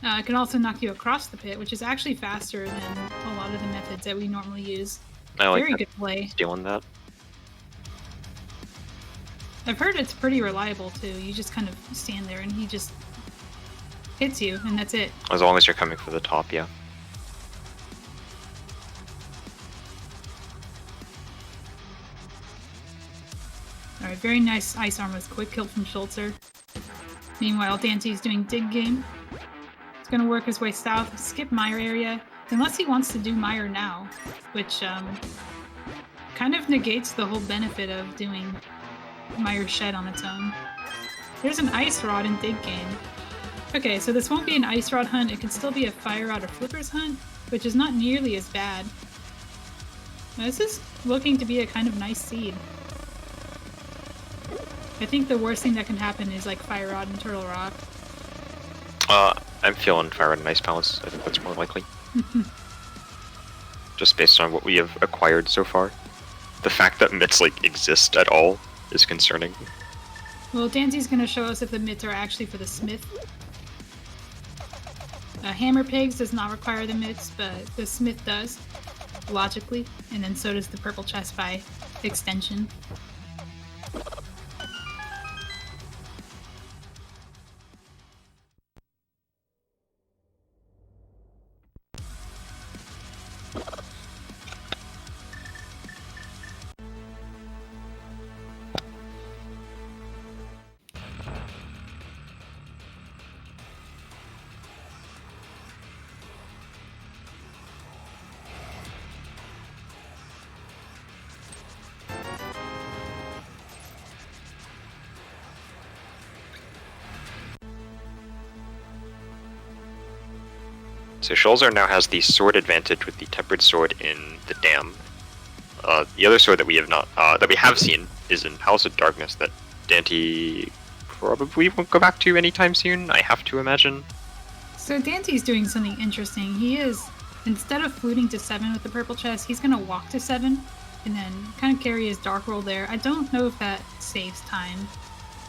It can also knock you across the pit, which is actually faster than a lot of the methods that we normally use. I like Very good play. Stealing that. I've heard it's pretty reliable too. You just kind of stand there and he just hits you, and that's it. As long as you're coming for the top, yeah. Alright, very nice Ice Arm with quick kill from Schulzer. Meanwhile, Daanty's doing Dig Game. He's gonna work his way south, skip Mire area, unless he wants to do Mire now, which kind of negates the whole benefit of doing Mire Shed on its own. There's an Ice Rod in Dig Game. Okay, so this won't be an Ice Rod hunt, it can still be a Fire Rod or Flippers hunt, which is not nearly as bad. Now, this is looking to be a kind of nice seed. I think the worst thing that can happen is like Fire Rod and Turtle Rock. I'm feeling Fire Rod and Ice Palace. I think that's more likely. Just based on what we have acquired so far. The fact that mitts like exist at all is concerning. Well, Daanty's gonna show us if the mitts are actually for the smith. Hammer Pigs does not require the mitts, but the smith does, logically, and then so does the purple chest by extension. So Schulzer now has the sword advantage with the tempered sword in the dam. The other sword that we have not that we have seen is in House of Darkness that Daaanty probably won't go back to anytime soon, I have to imagine. So Daanty's doing something interesting. He is, instead of fluting to 7 with the purple chest, he's gonna walk to 7 and then kind of carry his dark roll there. I don't know if that saves time.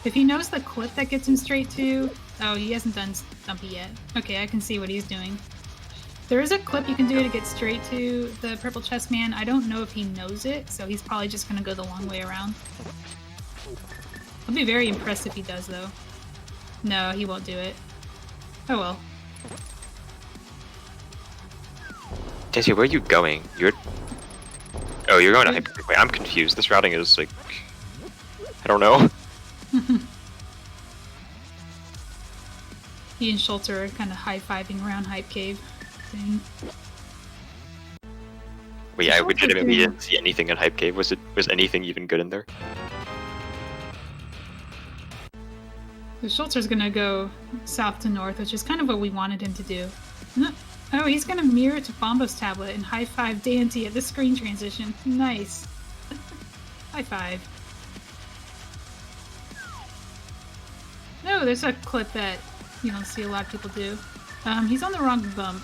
If he knows the clip that gets him straight to... Oh, he hasn't done Stumpy yet. Okay, I can see what he's doing. There is a clip you can do to get straight to the purple chest man. I don't know if he knows it, so he's probably just gonna go the long way around. I'll be very impressed if he does, though. No, he won't do it. Oh well. Daaanty, where are you going? Oh, you're going to Hyper. Wait, I'm confused. This routing is like... I don't know. He and Schulzer are kind of high-fiving around Hype Cave thing. Wait, I legitimately didn't see anything in Hype Cave. Was anything even good in there? So Schulzer's gonna go south to north, which is kind of what we wanted him to do. Oh, he's gonna mirror to Bombo's tablet and high-five Daaanty at the screen transition. Nice. High-five. No, there's a clip that you don't see a lot of people do. He's on the wrong bump.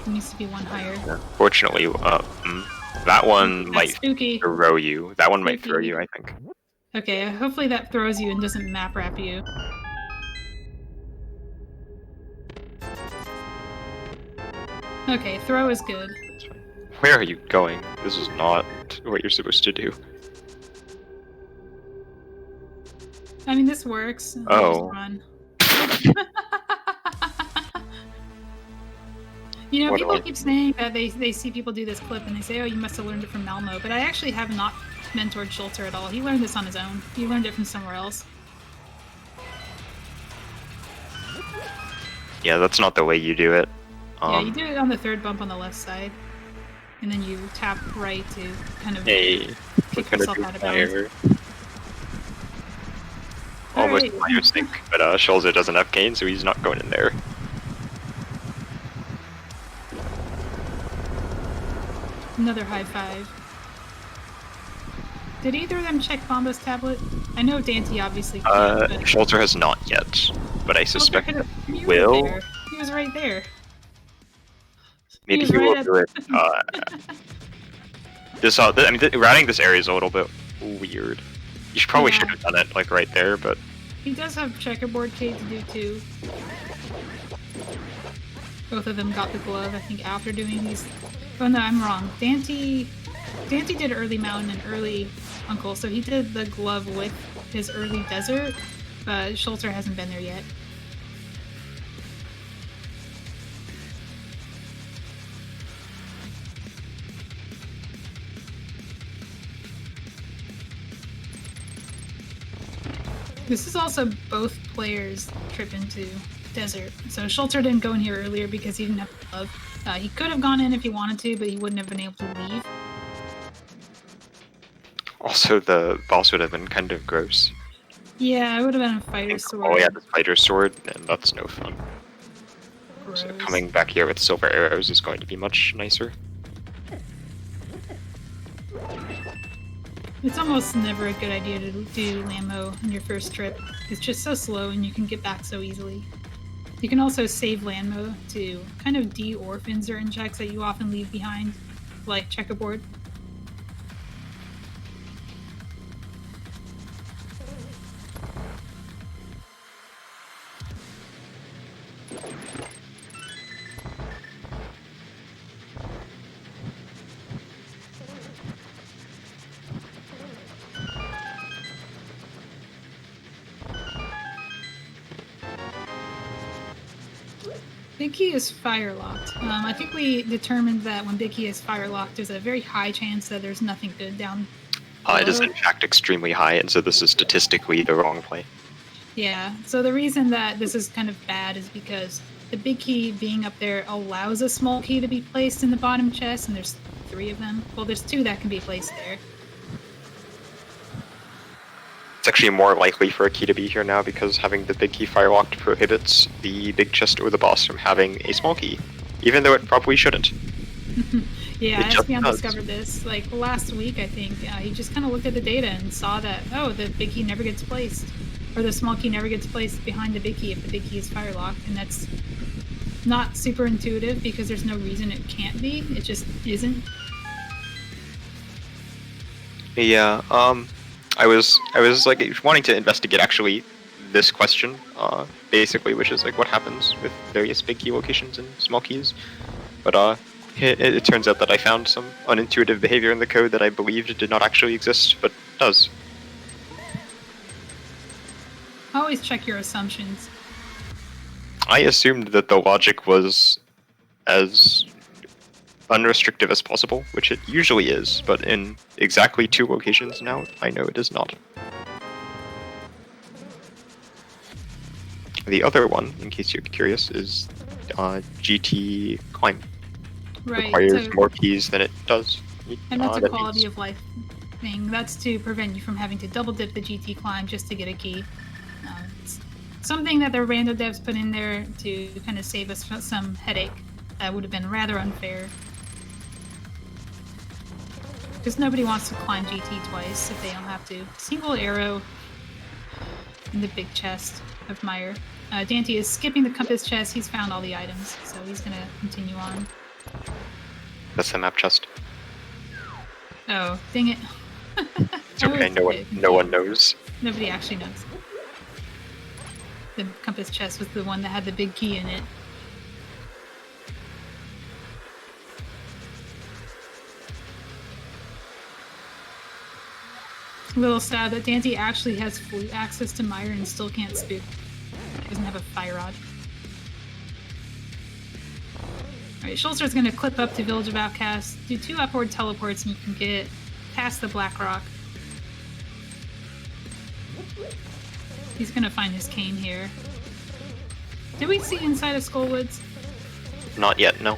He needs to be one higher. Yeah. Fortunately, that one might spooky. throw you. That one might throw you, I think. Okay, hopefully that throws you and doesn't map wrap you. Okay, throw is good. Where are you going? This is not what you're supposed to do. I mean, this works. Oh. Run. You know, What people do I- keep saying that they see people do this clip and they say, oh, you must have learned it from Malmo, but I actually have not mentored Schulzer at all. He learned this on his own. He learned it from somewhere else. Yeah, that's not the way you do it. Yeah, you do it on the third bump on the left side, and then you tap right to kind of Hey, kick yourself out of bounds. Almost Alright. fire sync, but Schulzer doesn't have cane, so he's not going in there. Another high five. Did either of them check Bomba's tablet? I know Daaanty obviously can't, but Schulzer has not yet, but I suspect Schulzer he could've- will. there. He was right there. Maybe was he right will at- do it. I mean, routing this area is a little bit weird. You probably Yeah. should have done it like right there, but He does have checkerboard K to do too. Both of them got the glove, I think, after doing these. Oh no, I'm wrong. Daaanty did early mountain and early uncle, so he did the glove with his early desert, but Schulzer hasn't been there yet. This is also both players' trip into desert. So Schulzer didn't go in here earlier because he didn't have the glove. He could have gone in if he wanted to, but he wouldn't have been able to leave. also the boss would have been kind of gross. Yeah, I would have been a fighter sword. Oh yeah, the fighter sword, and that's no fun. Gross. So coming back here with silver arrows is going to be much nicer. It's almost never a good idea to do Lammo on your first trip. It's just so slow and you can get back so easily. You can also save Lammo to kind of de-orphan certain checks that you often leave behind, like checkerboard. Big Key is fire locked. I think we determined that when Big Key is fire locked, there's a very high chance that there's nothing good down It is below. in fact extremely high, and so this is statistically the wrong play. Yeah, so the reason that this is kind of bad is because the Big Key being up there allows a small key to be placed in the bottom chest, and there's 3 of them. Well, there's 2 that can be placed there. It's actually more likely for a key to be here now because having the big key firelocked prohibits the big chest or the boss from having a small key, even though it probably shouldn't. Yeah, It just Espeon does. discovered this like last week, I think. He just kind of looked at the data and saw that, oh, the big key never gets placed. Or the small key never gets placed behind the big key if the big key is fire locked. And that's not super intuitive because there's no reason it can't be. It just isn't. Yeah, I was like wanting to investigate actually this question, basically, which is like what happens with various big key locations and small keys. But it turns out that I found some unintuitive behavior in the code that I believed did not actually exist, but does. Always check your assumptions. I assumed that the logic was as unrestrictive as possible, which it usually is, but in exactly 2 locations now, I know it is not. The other one, in case you're curious, is GT climb. Right. Requires So, more keys than it does. and that's a That quality means- of life thing. That's to prevent you from having to double dip the GT climb just to get a key. It's something that the rando devs put in there to kind of save us some headache. That would have been rather unfair. Because nobody wants to climb GT twice if they don't have to. Single arrow in the big chest of Meyer. Daaanty is skipping the compass chest. He's found all the items, so he's going to continue on. That's the map chest. Oh, dang it. It's okay, no one knows. Nobody actually knows. The compass chest was the one that had the big key in it. Little sad that Daaanty actually has full access to Meyer and still can't spook. He doesn't have a fire rod. Alright, Schulzer's gonna clip up to Village of Outcasts, do 2 upward teleports, and you can get past the Black Rock. He's gonna find his cane here. Did we see inside of Skullwoods? Not yet, no.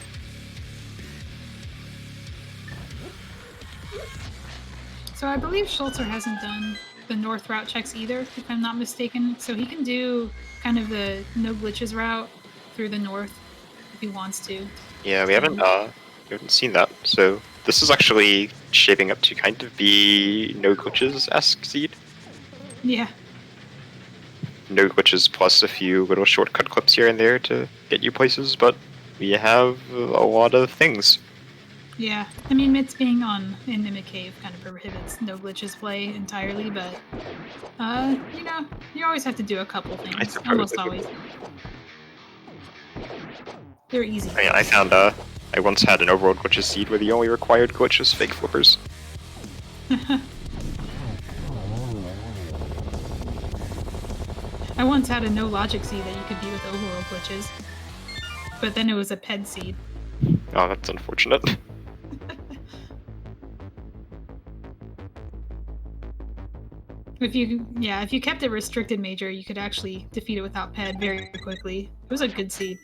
So I believe Schulzer hasn't done the north route checks either, if I'm not mistaken. So he can do kind of the no glitches route through the north if he wants to. Yeah, we haven't seen that. So this is actually shaping up to kind of be no glitches-esque seed. Yeah. No glitches plus a few little shortcut clips here and there to get you places, but we have a lot of things. Yeah, I mean, Mitz being in Mimic Cave kind of prohibits no glitches play entirely, but, you know, you always have to do a couple things. Almost always. They're easy. I mean, I found, I once had an Overworld Glitches seed where the only required glitch was fake flippers. I once had a no logic seed that you could be with Overworld Glitches, but then it was a PED seed. Oh, that's unfortunate. If you kept it restricted major, you could actually defeat it without PED very quickly. It was a good seed.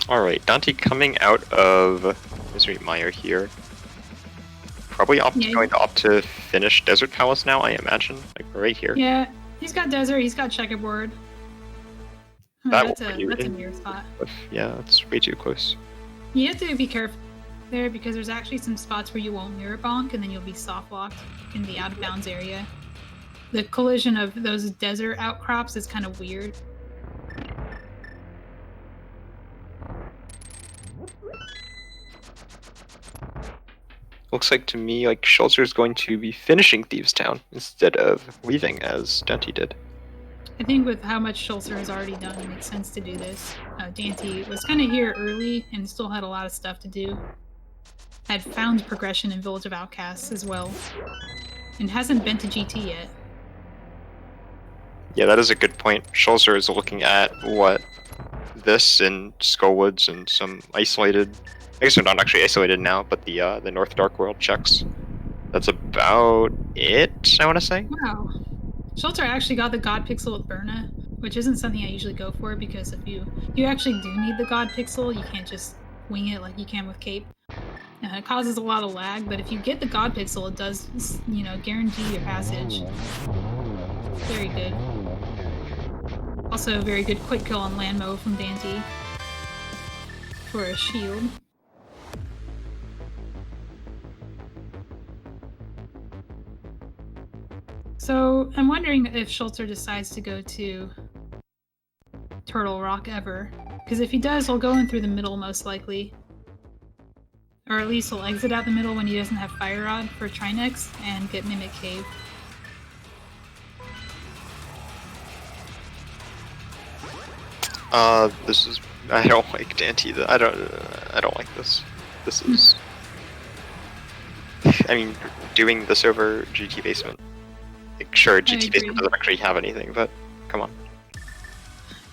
Alright, Daaanty coming out of Misery Mire here. Probably going to opt to finish Desert Palace now, I imagine. Like, right here. Yeah, he's got Desert, he's got Checkerboard. That's a near spot. Yeah, that's way too close. You have to be careful there because there's actually some spots where you won't mirror bonk and then you'll be soft locked in the out of bounds area. The collision of those desert outcrops is kind of weird. Looks like to me like Schulzer is going to be finishing Thieves Town instead of leaving as Daaanty did. I think with how much Schulzer has already done, it makes sense to do this. Daaanty was kind of here early and still had a lot of stuff to do. Had found progression in Village of Outcasts as well, and hasn't been to GT yet. Yeah, that is a good point. Schulzer is looking at what this and Skullwoods and some isolated. I guess they're not actually isolated now, but the North Dark World checks. That's about it, I want to say. Wow. Schulzer actually got the God Pixel with Berna, which isn't something I usually go for because if you actually do need the God Pixel, you can't just wing it like you can with Cape. It causes a lot of lag, but if you get the God Pixel, it does, you know, guarantee your passage. Very good. Also, a very good quick kill on Landmo from Daaanty for a shield. So, I'm wondering if Schulzer decides to go to Turtle Rock ever. Because if he does, he'll go in through the middle most likely. Or at least he'll exit out the middle when he doesn't have Fire Rod for Trinex and get Mimic Cave. This is. I don't like Daaanty. I don't like this. This is. I mean, doing this over GT Basement. Like, sure, GT Basement doesn't actually have anything, but come on.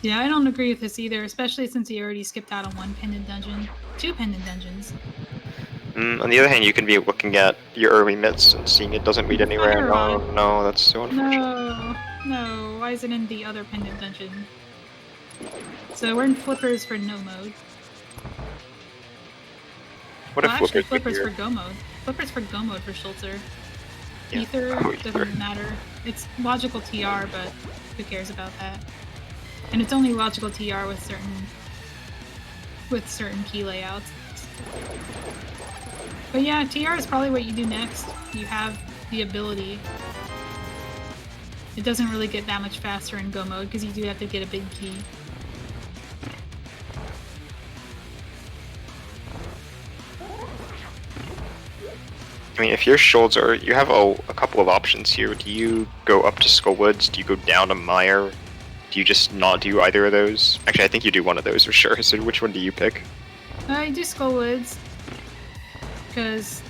Yeah, I don't agree with this either, especially since he already skipped out on 1 pendant dungeon. 2 pendant dungeons. On the other hand, you can be looking at your early mitts and seeing it doesn't lead anywhere. No, no, that's so unfortunate. No, why is it in the other pendant dungeon? So we're in Flippers for no mode. What if actually, Flippers for go mode. Flippers for go mode for Schulzer. Yeah. Ether doesn't matter. It's logical TR, but who cares about that? And it's only logical TR with certain key layouts. But yeah, TR is probably what you do next. You have the ability. It doesn't really get that much faster in go mode because you do have to get a big key. I mean, if you're Schulzer, you have a couple of options here. Do you go up to Skullwoods? Do you go down to Mire? Do you just not do either of those? Actually, I think you do one of those for sure. So which one do you pick? I do Skullwoods because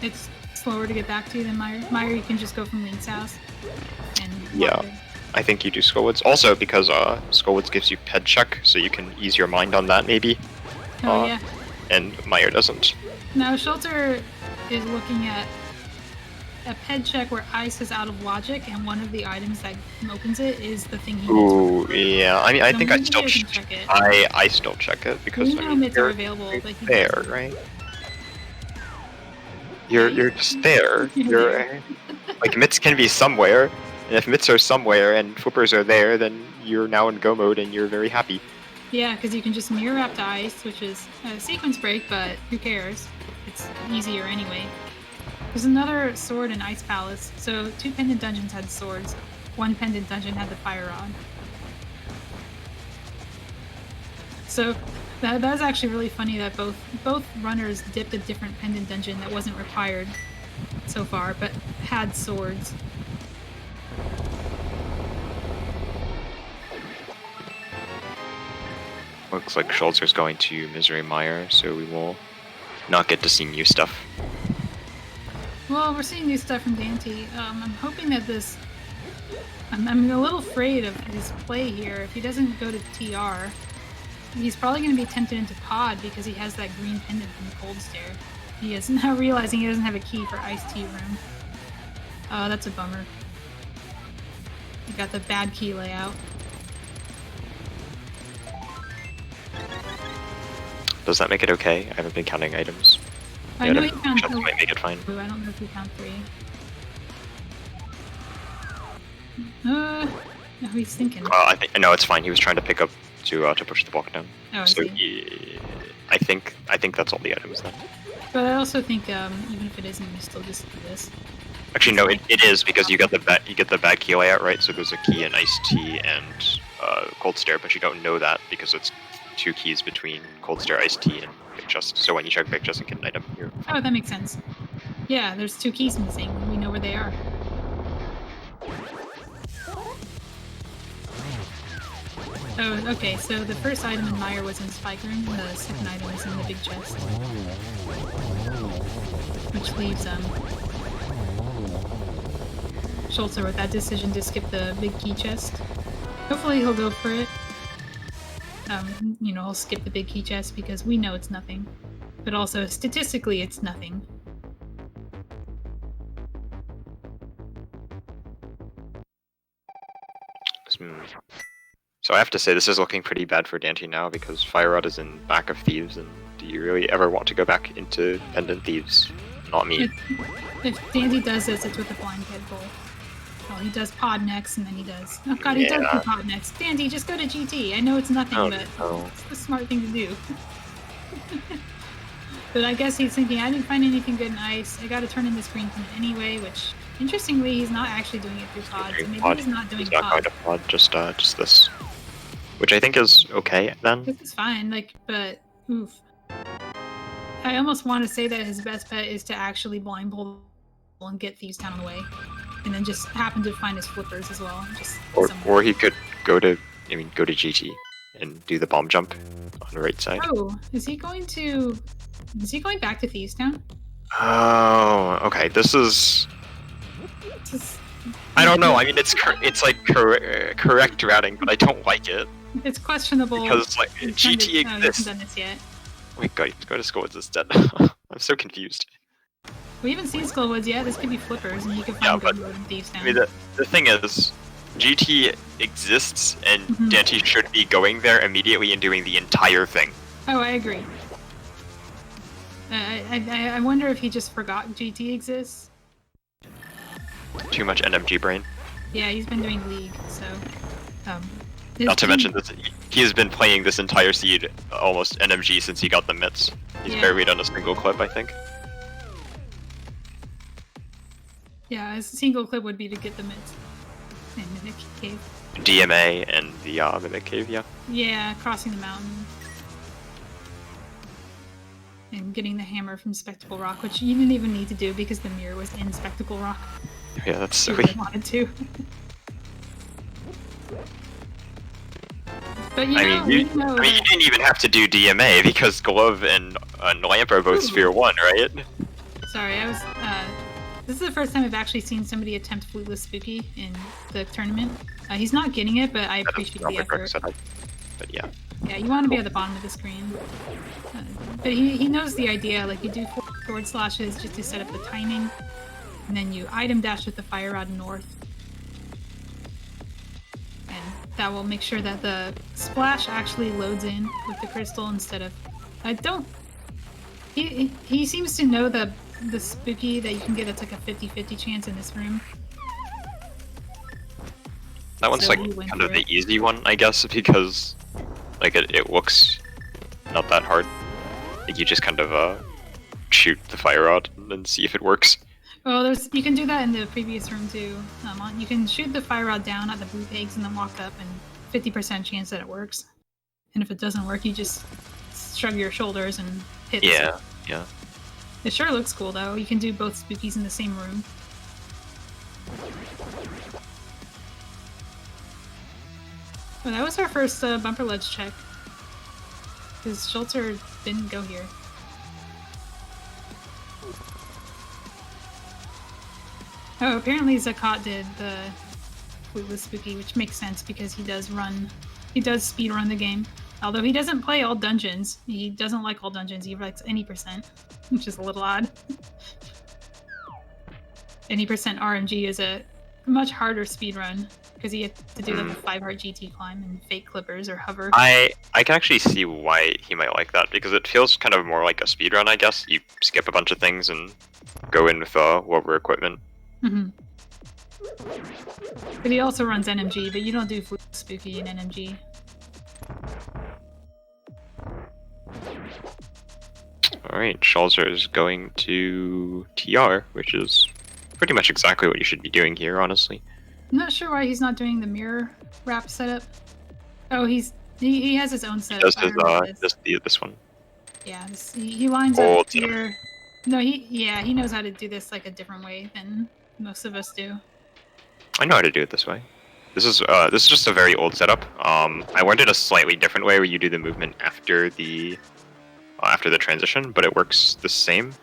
it's slower to get back to than Mire. Mire, you can just go from Link's house. And yeah. I think you do Skullwoods. Also because Skullwoods gives you ped check, so you can ease your mind on that maybe. Oh yeah. And Meyer doesn't. Now Schulzer is looking at a ped check where ice is out of logic, and one of the items that opens it is the thing he needs. Ooh, yeah. I mean, I think I still check it. I still check it because you know mitts are available. Like there, right? You're just there. You're like mitts can be somewhere, and if mitts are somewhere and flippers are there, then you're now in go mode and you're very happy. Yeah, because you can just mirror wrap to ice, which is a sequence break, but who cares? It's easier anyway. There's another sword in Ice Palace, so 2 pendant dungeons had swords. 1 pendant dungeon had the fire rod. So that's actually really funny that both runners dipped a different pendant dungeon that wasn't required so far, but had swords. Looks like Schulzer's going to Misery Mire, so we will not get to see new stuff. Well, we're seeing new stuff from Daaanty. I'm hoping that this... I'm a little afraid of his play here. If he doesn't go to TR, he's probably going to be tempted into Pod because he has that green pendant from the Cold Stare. He is now realizing he doesn't have a key for Ice Tea Room. Oh, that's a bummer. He got the bad key layout. Does that make it okay? I haven't been counting items. I know he found 2. Might make it fine. I don't know if he found 3. No, he's thinking. I think no, it's fine. He was trying to pick up to push the block down. Oh, I so see. I think that's all the items then. But I also think even if it isn't, you still just do this. Actually, no, it is because you get the bad key layout, right? So there's a key in Iced Tea and Cold Stare, but you don't know that because it's 2 keys between Cold Stare, Iced Tea, and Big Chest. So when you check Big Chest and get an item, you're fine. Oh, that makes sense. Yeah, there's 2 keys missing. We know where they are. Oh, okay, so the first item in Mire was in Spike Room, and the second item is in the Big Chest. Which leaves, Schulzer with that decision to skip the big key chest. Hopefully he'll go for it. He'll skip the big key chest because we know it's nothing. But also, statistically, it's nothing. So I have to say, this is looking pretty bad for Daaanty now because Fire Rod is in back of Thieves, and do you really ever want to go back into Pendant Thieves? Not me. If Daaanty does this, it's with a blind head goal. Well, he does Pod next, and then he does... Oh god, he does do Pod next. Daaanty, just go to GT. I know it's nothing, but it's the smart thing to do. But I guess he's thinking, I didn't find anything good in Ice. I gotta turn in this green thing anyway, which, interestingly, he's not actually doing it through Pod. So maybe he's not doing Pod. He's not going to Pod, just this. Which I think is okay, then. This is fine, but oof. I almost want to say that his best bet is to actually blindfold and get Thieves Town away. And then just happen to find his flippers as well. Or he could go to GT and do the bomb jump on the right side. Oh, is he going back to Thieves Town? Oh, okay. This is... I don't know. I mean, it's like correct routing, but I don't like it. It's questionable. Because like GT exists. No, he hasn't done this yet. Oh my god, he's going to Skullwoods instead. I'm so confused. We haven't seen Skullwoods yet. This could be flippers, and you could find good mode in Thieves Town. I mean, the thing is, GT exists, and Daaanty should be going there immediately and doing the entire thing. Oh, I agree. I wonder if he just forgot GT exists. Too much NMG brain. Yeah, he's been doing League, so... Not to mention this, he has been playing this entire seed almost NMG since he got the mitts. He's barely done a single clip, I think. Yeah, a single clip would be to get the mitts. And Mimic Cave. DMA and the Mimic Cave, yeah. Yeah, crossing the mountain. And getting the hammer from Spectacle Rock, which you didn't even need to do because the mirror was in Spectacle Rock. Yeah, that's silly. sweet. You wanted to. But you didn't even have to do DMA because Glove and Lamp are both Sphere 1, right? Sorry, I was This is the first time I've actually seen somebody attempt Fluteless Spooky in the tournament. He's not getting it, but I appreciate the effort. But yeah. Yeah, you want to be at the bottom of the screen. But he knows the idea. Like, you do 4 sword slashes just to set up the timing. And then you item dash with the Fire Rod north. And that will make sure that the splash actually loads in with the crystal instead of... I don't... He seems to know the spooky that you can get. It's like a 50-50 chance in this room. That one's So like kind of the easy one, I guess, because like it looks not that hard. Like you just kind of shoot the fire rod and see if it works. Oh, you can do that in the previous room too. You can shoot the fire rod down at the blue pegs and then walk up, and 50% chance that it works. And if it doesn't work, you just shrug your shoulders and hit. Yeah. It sure looks cool though. You can do both spookies in the same room. Well, that was our first bumper ledge check. Because Schulzer didn't go here. Oh, apparently Zakat did the Fluteless Spooky, which makes sense because he does speed run the game. Although he doesn't play all dungeons. He doesn't like all dungeons, he likes any %, which is a little odd. Any % RMG is a much harder speed run because you have to do like a 5-heart GT climb and fake clippers or hover. I can actually see why he might like that, because it feels kind of more like a speed run, I guess. You skip a bunch of things and go in with whatever equipment. Mm-hmm. But he also runs NMG, but you don't do Spooky in NMG. Alright, Schulzer is going to TR, which is pretty much exactly what you should be doing here, honestly. I'm not sure why he's not doing the mirror wrap setup. Oh, he has his own setup. This one. Yeah, he lines up here. No, he knows how to do this like a different way than most of us do. I know how to do it this way. This is just a very old setup. I learned it a slightly different way, where you do the movement after the transition, but it works the same.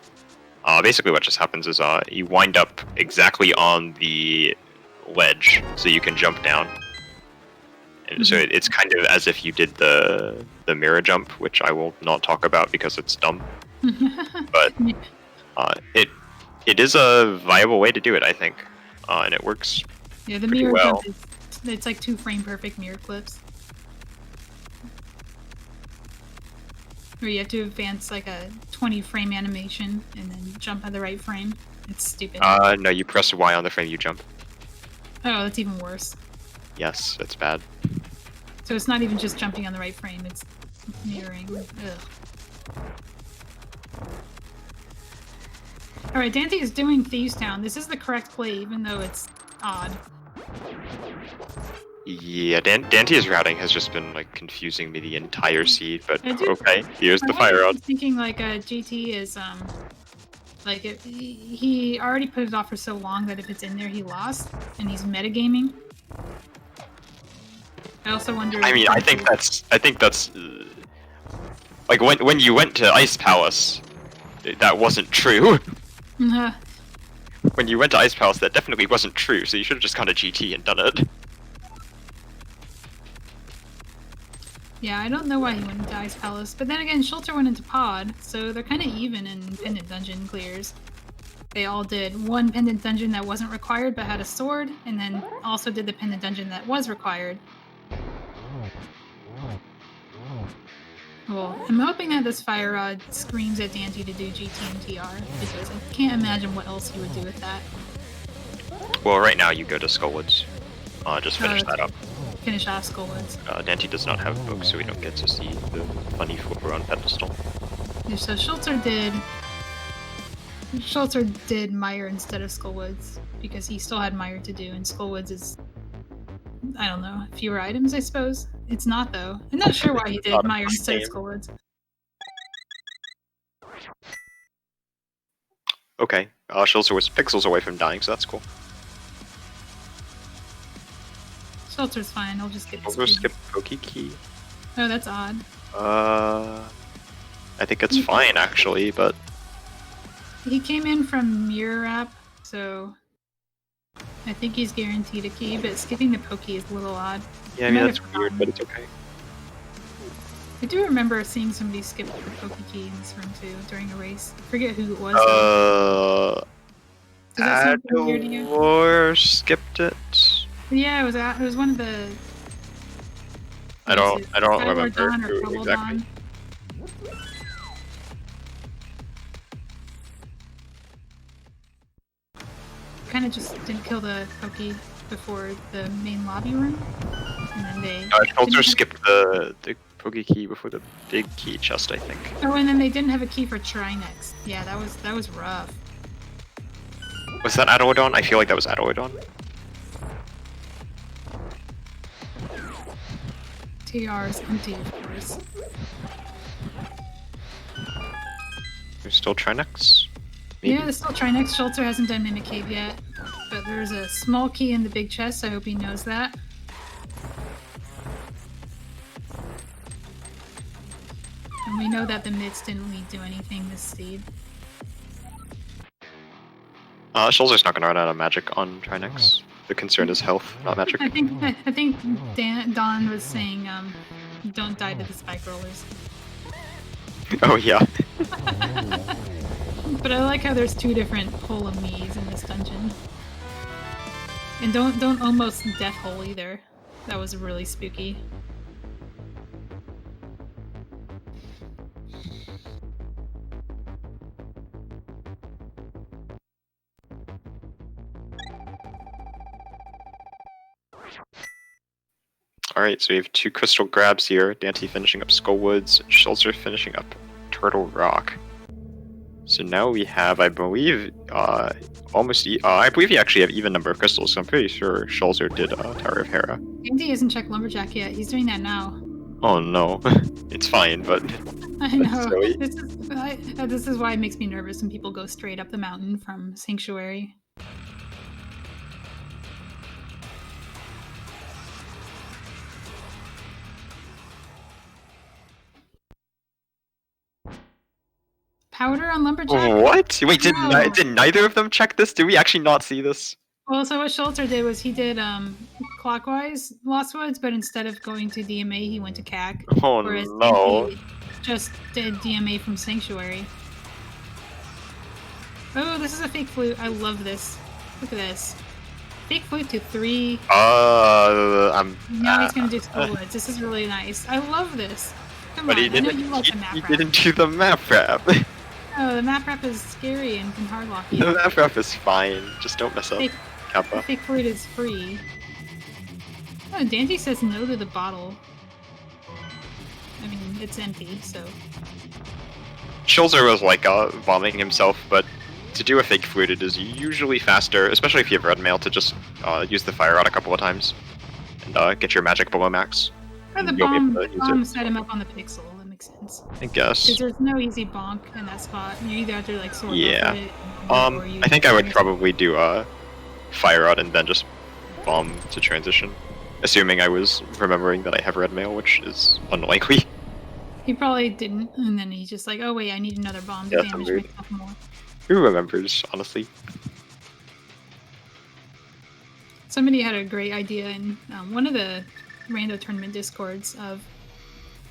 Basically, what just happens is you wind up exactly on the ledge, so you can jump down. And so it's kind of as if you did the mirror jump, which I will not talk about because it's dumb. But it is a viable way to do it, I think, and it works. Yeah, the mirror jump it's like 2 frame perfect mirror clips. Where you have to advance like a 20 frame animation and then jump at the right frame. It's stupid. No, you press Y on the frame you jump. Oh, that's even worse. Yes, it's bad. So it's not even just jumping on the right frame, it's mirroring. Ugh. Alright, Daaanty is doing Thieves Town. This is the correct play, even though it's odd. Yeah, Daanty's routing has just been like confusing me the entire seed, but okay, here's the fire rod. I'm thinking like GT is like he already put it off for so long that if it's in there he lost, and he's metagaming. I also wonder. I mean, I think that's like when you went to Ice Palace, that wasn't true. When you went to Ice Palace, that definitely wasn't true. So you should have just gone to GT and done it. Yeah, I don't know why he went into Ice Palace, but then again, Schulzer went into Pod, so they're kind of even in Pendant Dungeon clears. They all did one Pendant Dungeon that wasn't required but had a sword, and then also did the Pendant Dungeon that was required. Well, I'm hoping that this Fire Rod screams at Daaanty to do GT and TR, because I can't imagine what else he would do with that. Well, right now you go to Skullwoods. Just finish that up. Finish off Skullwoods. Daaanty does not have books, so we don't get to see the funny flipper on pedestal. Yeah, so Schulzer did Meyer instead of Skullwoods, because he still had Meyer to do, and Skullwoods is, I don't know, fewer items, I suppose? It's not, though. I'm not sure why he did Meyer instead of Skullwoods. Okay, Schulzer was pixels away from dying, so that's cool. Schulzer's fine, I'll just get I'll go skip Pokekey. Oh, that's odd. I think it's fine, actually, but... He came in from Mirror Wrap, so I think he's guaranteed a key, but skipping the pokey is a little odd. Yeah, I mean, that's weird, but it's okay. I do remember seeing somebody skip the pokey key in this room too during a race. I forget who it was. Does that sound familiar to you? Ador skipped it. Yeah, it was one of the. I don't remember Dawn or who exactly. Dawn. Kind of just didn't kill the pokey before the main lobby room, and then they. Schulzer skipped the pokey key before the big key chest, I think. Oh, and then they didn't have a key for try next. Yeah, that was rough. Was that Ador? I feel like that was Ador. TR is empty, of course. There's still Trinex? Maybe? Yeah, there's still Trinex. Schulzer hasn't done Mimic Cave yet. But there's a small key in the big chest, I hope he knows that. And we know that the mids didn't lead to anything this seed. Schulzer's not gonna run out of magic on Trinex. The concern is health, not magic. I think Dawn was saying, don't die to the spike rollers. Oh yeah. But I like how there's two different hole of me's in this dungeon. And don't almost death hole either. That was really spooky. Alright, so we have two crystal grabs here. Daaanty finishing up Skullwoods, Schulzer finishing up Turtle Rock. So now we have, I believe, I believe you actually have even number of crystals, so I'm pretty sure Schulzer did Tower of Hera. Daaanty hasn't checked Lumberjack yet. He's doing that now. Oh no. It's fine, but... I know. This is why it makes me nervous when people go straight up the mountain from Sanctuary. Powder on Lumberjack? What? Wait, did neither of them check this? Did we actually not see this? Well, so what Schulzer did was he did clockwise Lost Woods, but instead of going to DMA, he went to CAC. Oh whereas no. he just did DMA from Sanctuary. Oh, this is a fake flute. I love this. Look at this. Fake flute to 3. Now Now he's gonna do Skullwoods. This is really nice. I love this. Come on, he I know you like the map he wrap. didn't do the map wrap. Oh, the map wrap is scary and can hard lock you. The map wrap is fine. Just don't mess up Kappa. Fake flute is free. Oh, Daaanty says no to the bottle. I mean, it's empty, so... Schulzer was like bombing himself, but to do a fake flute it is usually faster, especially if you have red mail, to just use the fire rod a couple of times and get your magic below max. Or the bomb set him up on the pixel, that makes sense. I guess. Because there's no easy bonk in that spot. You either have to like sword yeah. it, I think I would probably do fire rod and then just bomb to transition. Assuming I was remembering that I have red mail, which is unlikely. He probably didn't, and then he's just like, oh wait, I need another bomb to damage myself more. Who remembers, honestly? Somebody had a great idea in one of the Rando tournament discords of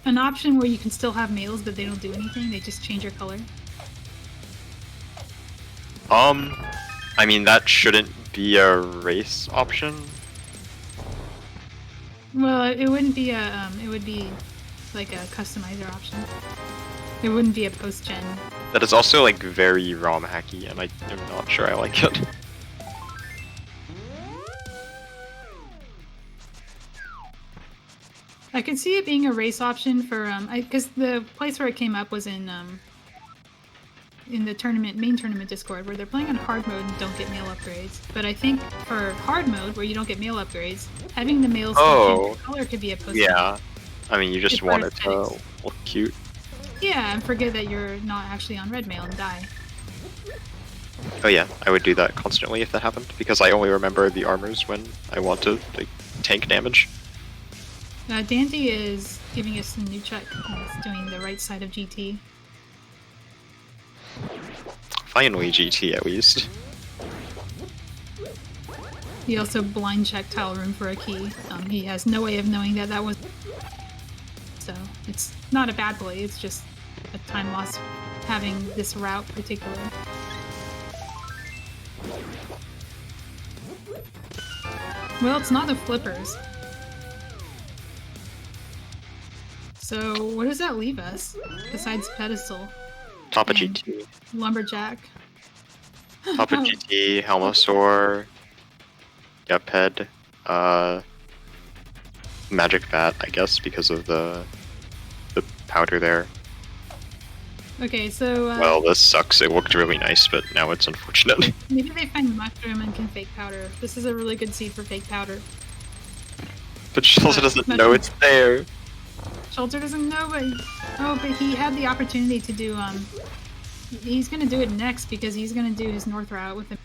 an option where you can still have males, but they don't do anything, they just change your color. I mean, that shouldn't be a race option. Well, it wouldn't be a, it would be like a customizer option. It wouldn't be a post-gen. That is also like very ROM hacky, and I am not sure I like it. I could see it being a race option for because the place where it came up was in the tournament, main tournament Discord, where they're playing on hard mode and don't get mail upgrades. But I think for hard mode, where you don't get mail upgrades, having the males color could be a post. Yeah, I mean, you just want it to look cute. Yeah, and forget that you're not actually on red mail and die. Oh yeah, I would do that constantly if that happened, because I only remember the armors when I want to like tank damage. Daaanty is giving us a new check. He's doing the right side of GT. Finally GT at least. He also blind checked tile room for a key. He has no way of knowing that that was... So it's not a bad play, it's just a time loss having this route particular. Well, it's not the flippers. So what does that leave us, besides pedestal? Top of GT. Lumberjack. Top of GT, Helmosaur, Geped, Magic Bat, I guess, because of the powder there. Okay, so... well, this sucks. It looked really nice, but now it's unfortunate. Maybe they find mushroom and can fake powder. This is a really good seed for fake powder. But Schulzer doesn't know it's there. Schulzer doesn't know, but... Oh, but he had the opportunity to do, he's gonna do it next because he's gonna do his north route with him.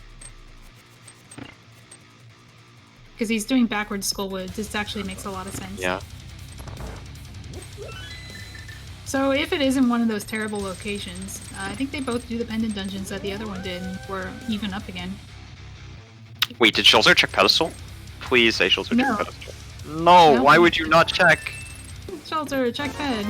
Because he's doing backwards Skullwood. This actually makes a lot of sense. Yeah. So if it isn't one of those terrible locations, I think they both do the pendant dungeons that the other one did and we're even up again. Wait, did Schulzer check pedestal? Please say Schulzer No. check pedestal. No, why would you not check? Schulzer, check ped.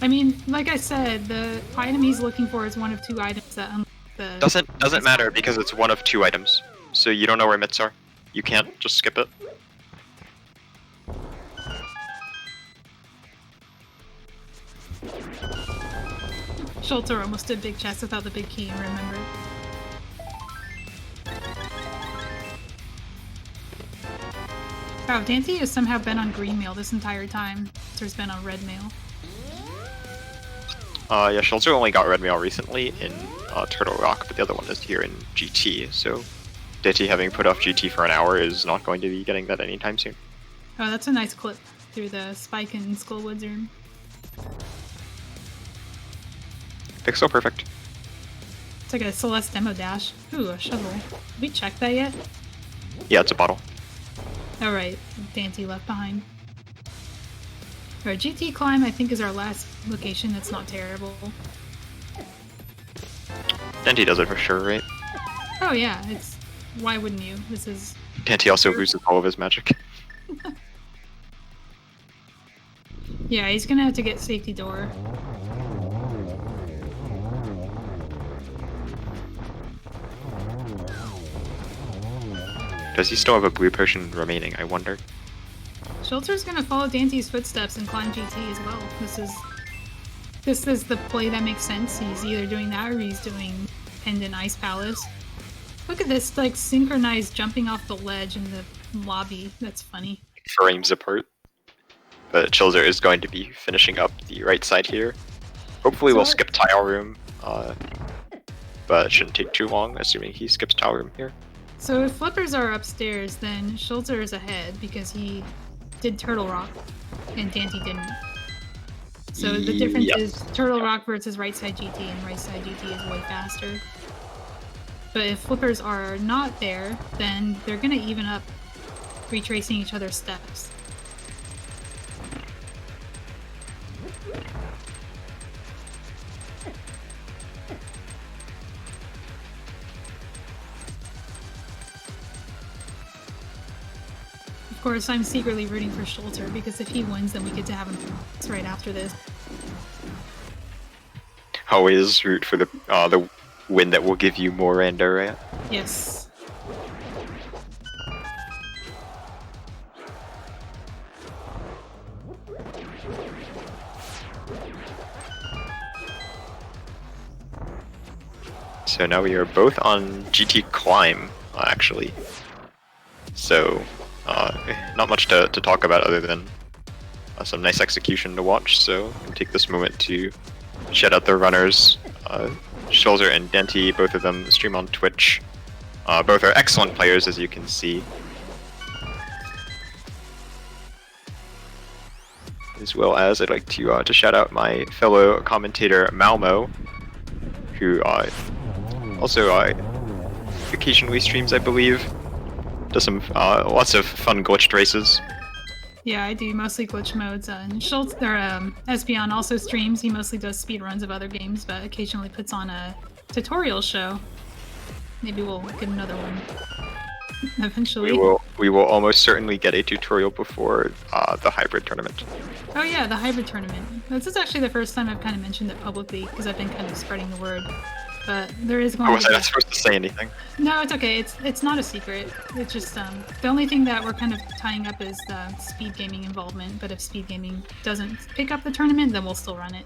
I mean, like I said, the item he's looking for is one of two items that unlock the... Doesn't matter because it's one of two items. So you don't know where mitts are. You can't just skip it. Schulzer almost did big chest without the big key, remember? Wow, Daaanty has somehow been on green mail this entire time. Schulzer's been on red mail. Yeah, Schulzer only got red mail recently in Turtle Rock, but the other one is here in GT, so Daaanty having put off GT for an hour is not going to be getting that anytime soon. Oh, that's a nice clip through the Spike and Skullwood's room. Pixel perfect. It's like a Celeste demo dash. Ooh, a shovel. Have we checked that yet? Yeah, it's a bottle. Alright, Daaanty left behind. Alright, GT Climb I think is our last location that's not terrible. Daaanty does it for sure, right? Oh yeah, it's... Why wouldn't you? This is... Daaanty also loses all of his magic. Yeah, he's gonna have to get safety door. Does he still have a blue potion remaining, I wonder? Schulzer's gonna follow Dante's footsteps and climb GT as well. This is the play that makes sense. He's either doing that or he's doing Pendant Ice Palace. Look at this, like, synchronized jumping off the ledge in the lobby. That's funny. Frames apart. But Schulzer is going to be finishing up the right side here. Hopefully we'll skip tile room, but it shouldn't take too long, assuming he skips tile room here. So if flippers are upstairs, then Schulzer is ahead because he did Turtle Rock and Daaanty didn't. So the difference is Turtle Rock versus right side GT, and right side GT is way faster. But if flippers are not there, then they're gonna even up, retracing each other's steps. Of course, I'm secretly rooting for Schulzer because if he wins, then we get to have him right after this. Always root for the win that will give you more rando, right? Yes. So now we are both on GT Climb, actually. So, not much to talk about other than some nice execution to watch, so I'm gonna take this moment to shout out the runners. Schulzer and Daaanty, both of them stream on Twitch. Both are excellent players, as you can see. As well as I'd like to shout out my fellow commentator Malmo, who also occasionally streams, I believe. Does some lots of fun glitched races. Yeah, I do mostly glitch modes. And Espeon also streams. He mostly does speed runs of other games, but occasionally puts on a tutorial show. Maybe we'll get another one. eventually. We will almost certainly get a tutorial before the hybrid tournament. Oh yeah, the hybrid tournament. This is actually the first time I've kind of mentioned it publicly because I've been kind of spreading the word. But there is going to be... Was I not supposed to say anything? No, it's okay. It's not a secret. It's just the only thing that we're kind of tying up is the speed gaming involvement. But if speed gaming doesn't pick up the tournament, then we'll still run it.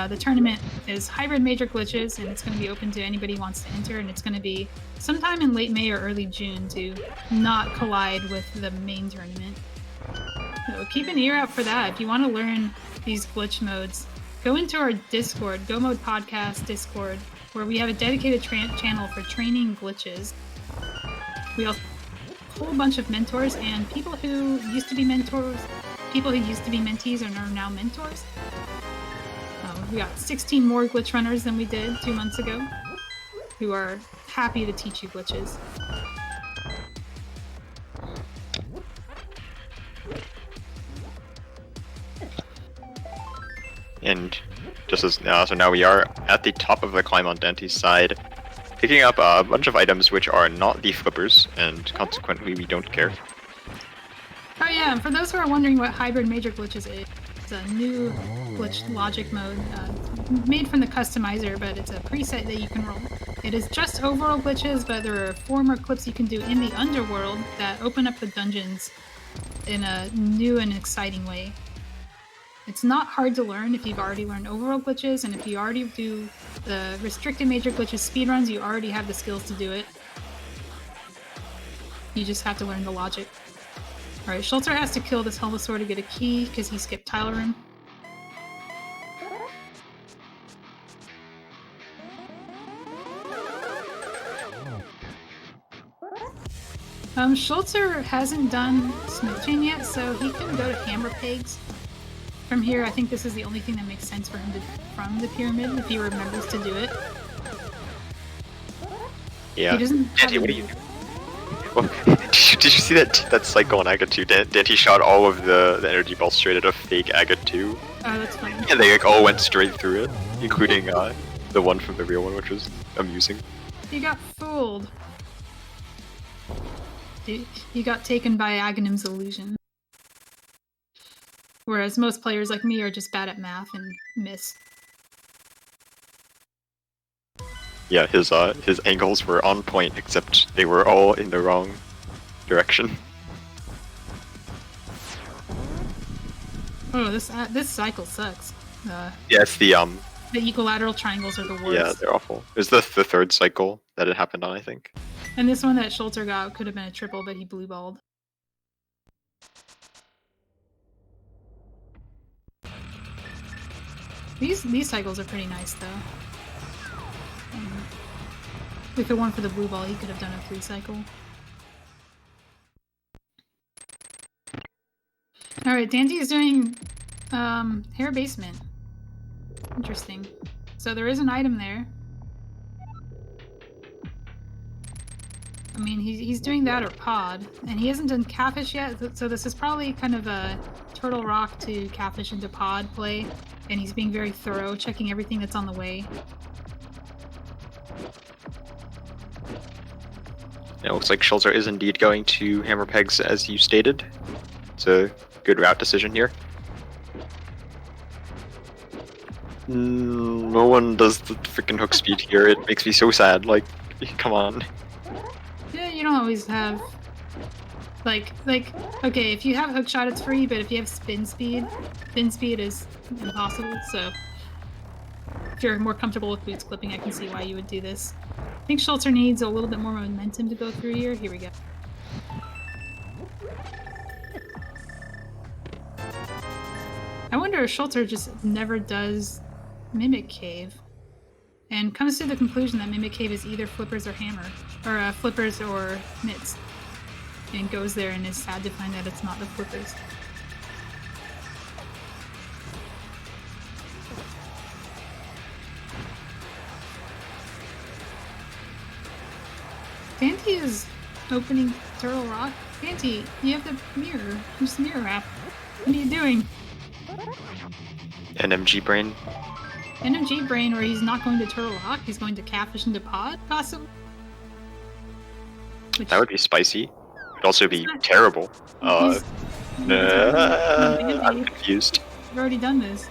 The tournament is hybrid major glitches, and it's going to be open to anybody who wants to enter. And it's going to be sometime in late May or early June to not collide with the main tournament. So keep an ear out for that. If you want to learn these glitch modes, go into our Discord, Go Mode Podcast Discord, where we have a dedicated channel for training glitches. We also have a whole bunch of mentors and people who used to be mentors, people who used to be mentees and are now mentors. We got 16 more glitch runners than we did 2 months ago, who are happy to teach you glitches. And just as so now we are at the top of the climb on Daanty's side, picking up a bunch of items which are not the flippers, and consequently we don't care. Oh yeah, and for those who are wondering what hybrid major glitches is, it's a new glitch logic mode made from the customizer, but it's a preset that you can roll. It is just overworld glitches, but there are 4 more clips you can do in the underworld that open up the dungeons in a new and exciting way. It's not hard to learn if you've already learned overworld glitches, and if you already do the restricted major glitches speedruns, you already have the skills to do it. You just have to learn the logic. Alright, Schulzer has to kill this Helmosaur to get a key because he skipped Tile Room. Schulzer hasn't done Smith Chain yet, so he can go to Hammer Pegs. From here, I think this is the only thing that makes sense for him to from the pyramid, if he remembers to do it. Yeah. He doesn't. Daaanty, what are you doing? Well, did you see that cycle on Aga 2? Daaanty shot all of the energy balls straight at a fake Aga 2. Oh, that's funny. And they like all went straight through it, including the one from the real one, which was amusing. You got fooled. You got taken by Aghanim's illusion. Whereas most players like me are just bad at math and miss. Yeah, his angles were on point, except they were all in the wrong direction. Oh, this cycle sucks. Yeah, it's the equilateral triangles are the worst. Yeah, they're awful. It was the third cycle that it happened on, I think. And this one that Schulzer got could have been a triple, but he blue balled. These cycles are pretty nice though. If it weren't for the blue ball, he could have done a 3 cycle. Alright, Daaanty is doing hair basement. Interesting. So there is an item there. I mean, he's doing that or pod, and he hasn't done catfish yet, so this is probably kind of a turtle rock to catfish into pod play, and he's being very thorough, checking everything that's on the way. It looks like Schulzer is indeed going to hammer pegs as you stated. It's a good route decision here. No one does the freaking hook speed here. It makes me so sad. Like, come on. Yeah, you don't always have... Like, okay, if you have hookshot, it's free, but if you have spin speed is impossible, so... If you're more comfortable with boots clipping, I can see why you would do this. I think Schulzer needs a little bit more momentum to go through here. Here we go. I wonder if Schulzer just never does Mimic Cave and comes to the conclusion that Mimic Cave is either flippers or hammer, or flippers or mitts, and goes there and is sad to find that it's not the flippers. Daaanty is opening Turtle Rock. Daaanty, you have the mirror. Who's the mirror app? What are you doing? NMG brain. NMG brain, where he's not going to Turtle Rock, he's going to catfish into pod, possibly? That would be spicy. It'd also be terrible. He's I'm confused. You've already done this.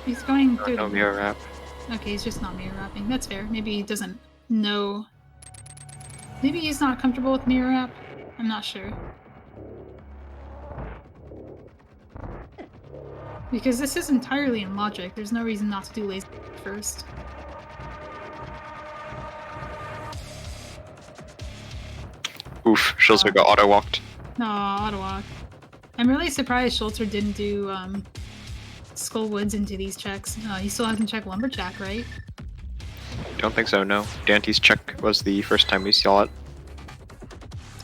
He's going through No the mirror wrap. Okay, he's just not mirror wrapping. That's fair. Maybe he doesn't know. Maybe he's not comfortable with mirror wrap. I'm not sure. Because this is entirely in logic. There's no reason not to do laser first. Oof, Schulzer got auto-walked. No, auto walk. I'm really surprised Schulzer didn't do Skull Woods into these checks. He still hasn't checked Lumberjack, right? Don't think so, no. Daanty's check was the first time we saw it.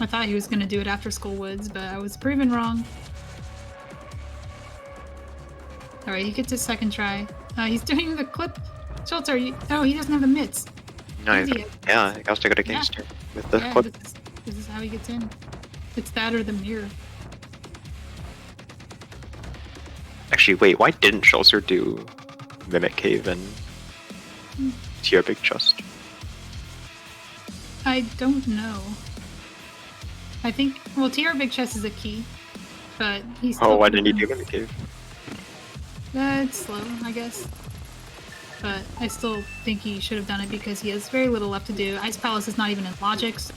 I thought he was going to do it after Skull Woods, but I was proven wrong. Alright, he gets his second try. He's doing the clip. Schulzer, oh, he doesn't have the mitts. No, yeah, he has to go to gangster with the clip. This is how he gets in. It's that or the mirror. Actually, wait, why didn't Schulzer do Mimic Cave and Tier Big Chest? I don't know. I think, well, TR Big Chest is a key, but he's still... Oh, why didn't he do Mimic Cave? It's slow, I guess. But I still think he should have done it because he has very little left to do. Ice Palace is not even in logic, so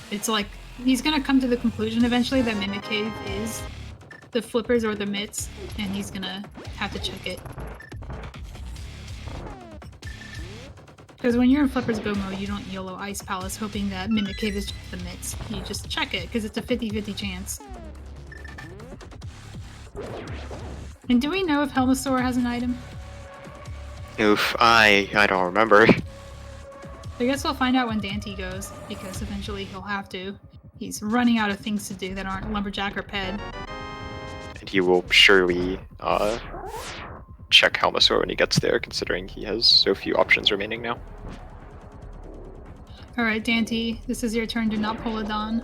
it's like, he's gonna come to the conclusion eventually that Mimic Cave is the flippers or the mitts, and he's gonna have to check it. Because when you're in Flippers Go mode, you don't YOLO Ice Palace hoping that Mimic Cave is just the mitts. You just check it, because it's a 50-50 chance. And do we know if Helmasaur has an item? Oof, I don't remember. I guess we'll find out when Daaanty goes, because eventually he'll have to. He's running out of things to do that aren't Lumberjack or Ped. And he will surely check Helmasaur when he gets there, considering he has so few options remaining now. Alright, Daaanty, this is your turn to not pull a Dawn.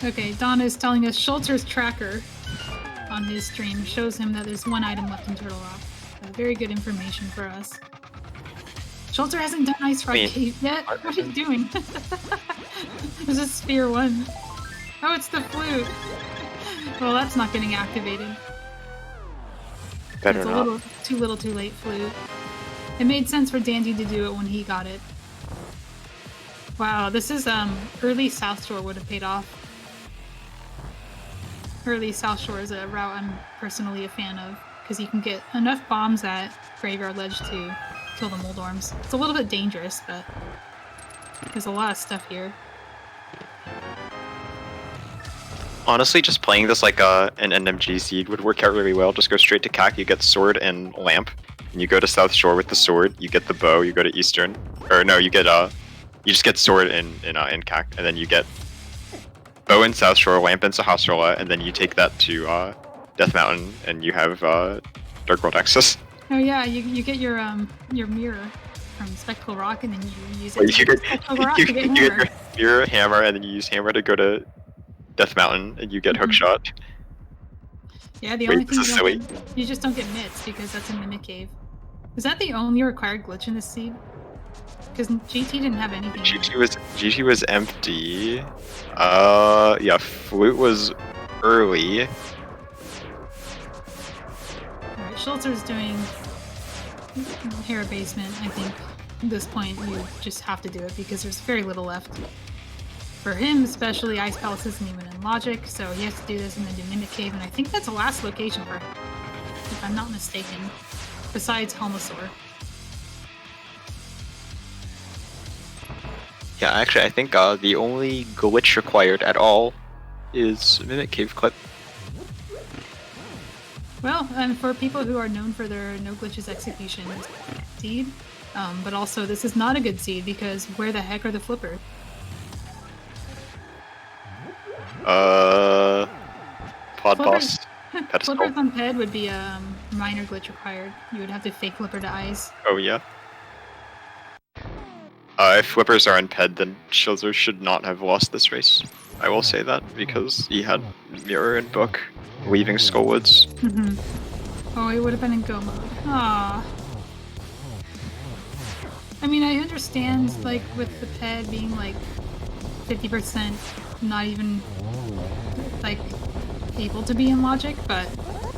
Okay, Dawn is telling us Schulzer's tracker on his stream shows him that there's one item left in Turtle Rock. Very good information for us. Schulzer hasn't done Ice Rock Cave yet? What are you doing? This is Sphere 1. Oh, it's the flute! Well, that's not getting activated. Better not. Too little too late, flute. It made sense for Daaanty to do it when he got it. Wow, this is, early South Shore would have paid off. Early South Shore is a route I'm personally a fan of, because you can get enough bombs at Graveyard Ledge to kill the Moldorms. It's a little bit dangerous, but there's a lot of stuff here. Honestly, just playing this like an NMG seed would work out really well. Just go straight to CAC, you get sword and lamp, and you go to South Shore with the sword, you get the bow, you go to Eastern. Or no, you get you just get sword in CAC, and then you get bow in South Shore, lamp in Sahasrahla, and then you take that to Death Mountain, and you have Dark World access. Oh yeah, you get your mirror from Spectral Rock, and then you use it to get your mirror hammer, and then you use hammer to go to Death Mountain, and you get hookshot. Yeah, the only thing you just don't get mitts because that's a Mimic Cave. Is that the only required glitch in this seed? Because GT didn't have anything. GT was empty. Yeah, flute was early. Alright, Schulzer's doing Hera Basement. I think at this point you just have to do it because there's very little left. For him especially, Ice Palace isn't even in logic, so he has to do this and then do Mimic Cave, and I think that's the last location for him, if I'm not mistaken, besides Helmasaur. Yeah, actually, I think the only glitch required at all is Mimic Cave clip. Well, and for people who are known for their no glitches execution seed, but also this is not a good seed because where the heck are the flippers? Pod Boss. Flippers on Ped would be a minor glitch required. You would have to fake flipper to ice. Oh yeah. If flippers are on Ped, then Schulzer should not have lost this race. I will say that, because he had Mirror and Book, leaving Skullwoods. Oh, he would have been in go mode. Ah. I mean, I understand, like, with the ped being, like, 50% not even, like, able to be in logic, but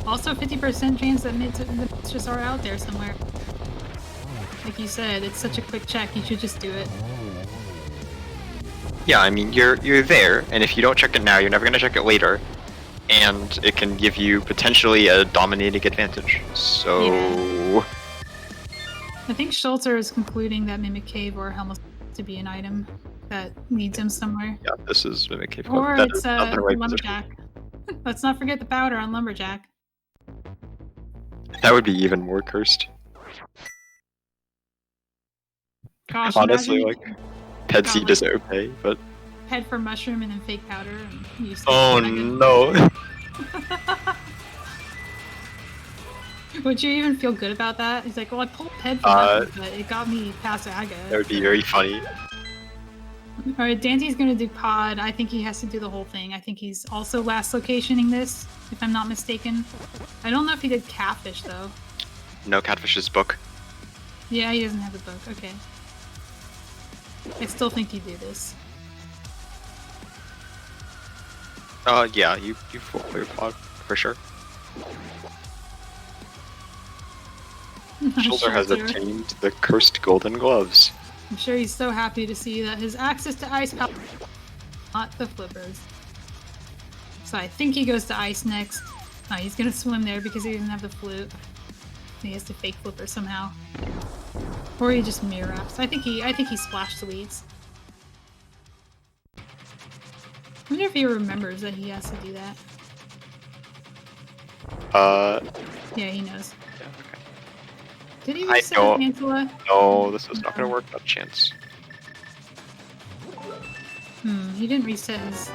also 50% chance that the just are out there somewhere. Like you said, it's such a quick check, you should just do it. Yeah, I mean, you're there, and if you don't check it now, you're never gonna check it later, and it can give you potentially a dominating advantage. So... Yeah. I think Schulzer is concluding that Mimic Cave or Helmut to be an item that leads him somewhere. Yeah, this is Mimic Cave. Or That it's is not the right Lumberjack. Let's not forget the powder on Lumberjack. That would be even more cursed. Gosh, honestly, imagine like, Ped Seed is okay, but... Head for mushroom and then fake powder and use Oh no! Would you even feel good about that? He's like, well, I pulled Ped for nothing, but it got me past Aga. That would be very funny. Alright, Daanty's gonna do pod. I think he has to do the whole thing. I think he's also last locationing this, if I'm not mistaken. I don't know if he did Catfish, though. No, Catfish's book. Yeah, he doesn't have the book. Okay. I still think you do this. Yeah, you full clear pod, for sure. Schulzer has obtained the cursed golden gloves. I'm sure he's so happy to see that his access to ice power, not the flippers. So I think he goes to ice next. Oh, he's gonna swim there because he doesn't have the flute. He has to fake flipper somehow. Or he just mirror ups. I think he splash deletes. I wonder if he remembers that he has to do that. Yeah, he knows. Yeah, okay. Did he reset Antela? No, this is not gonna work, not a chance. He didn't reset his...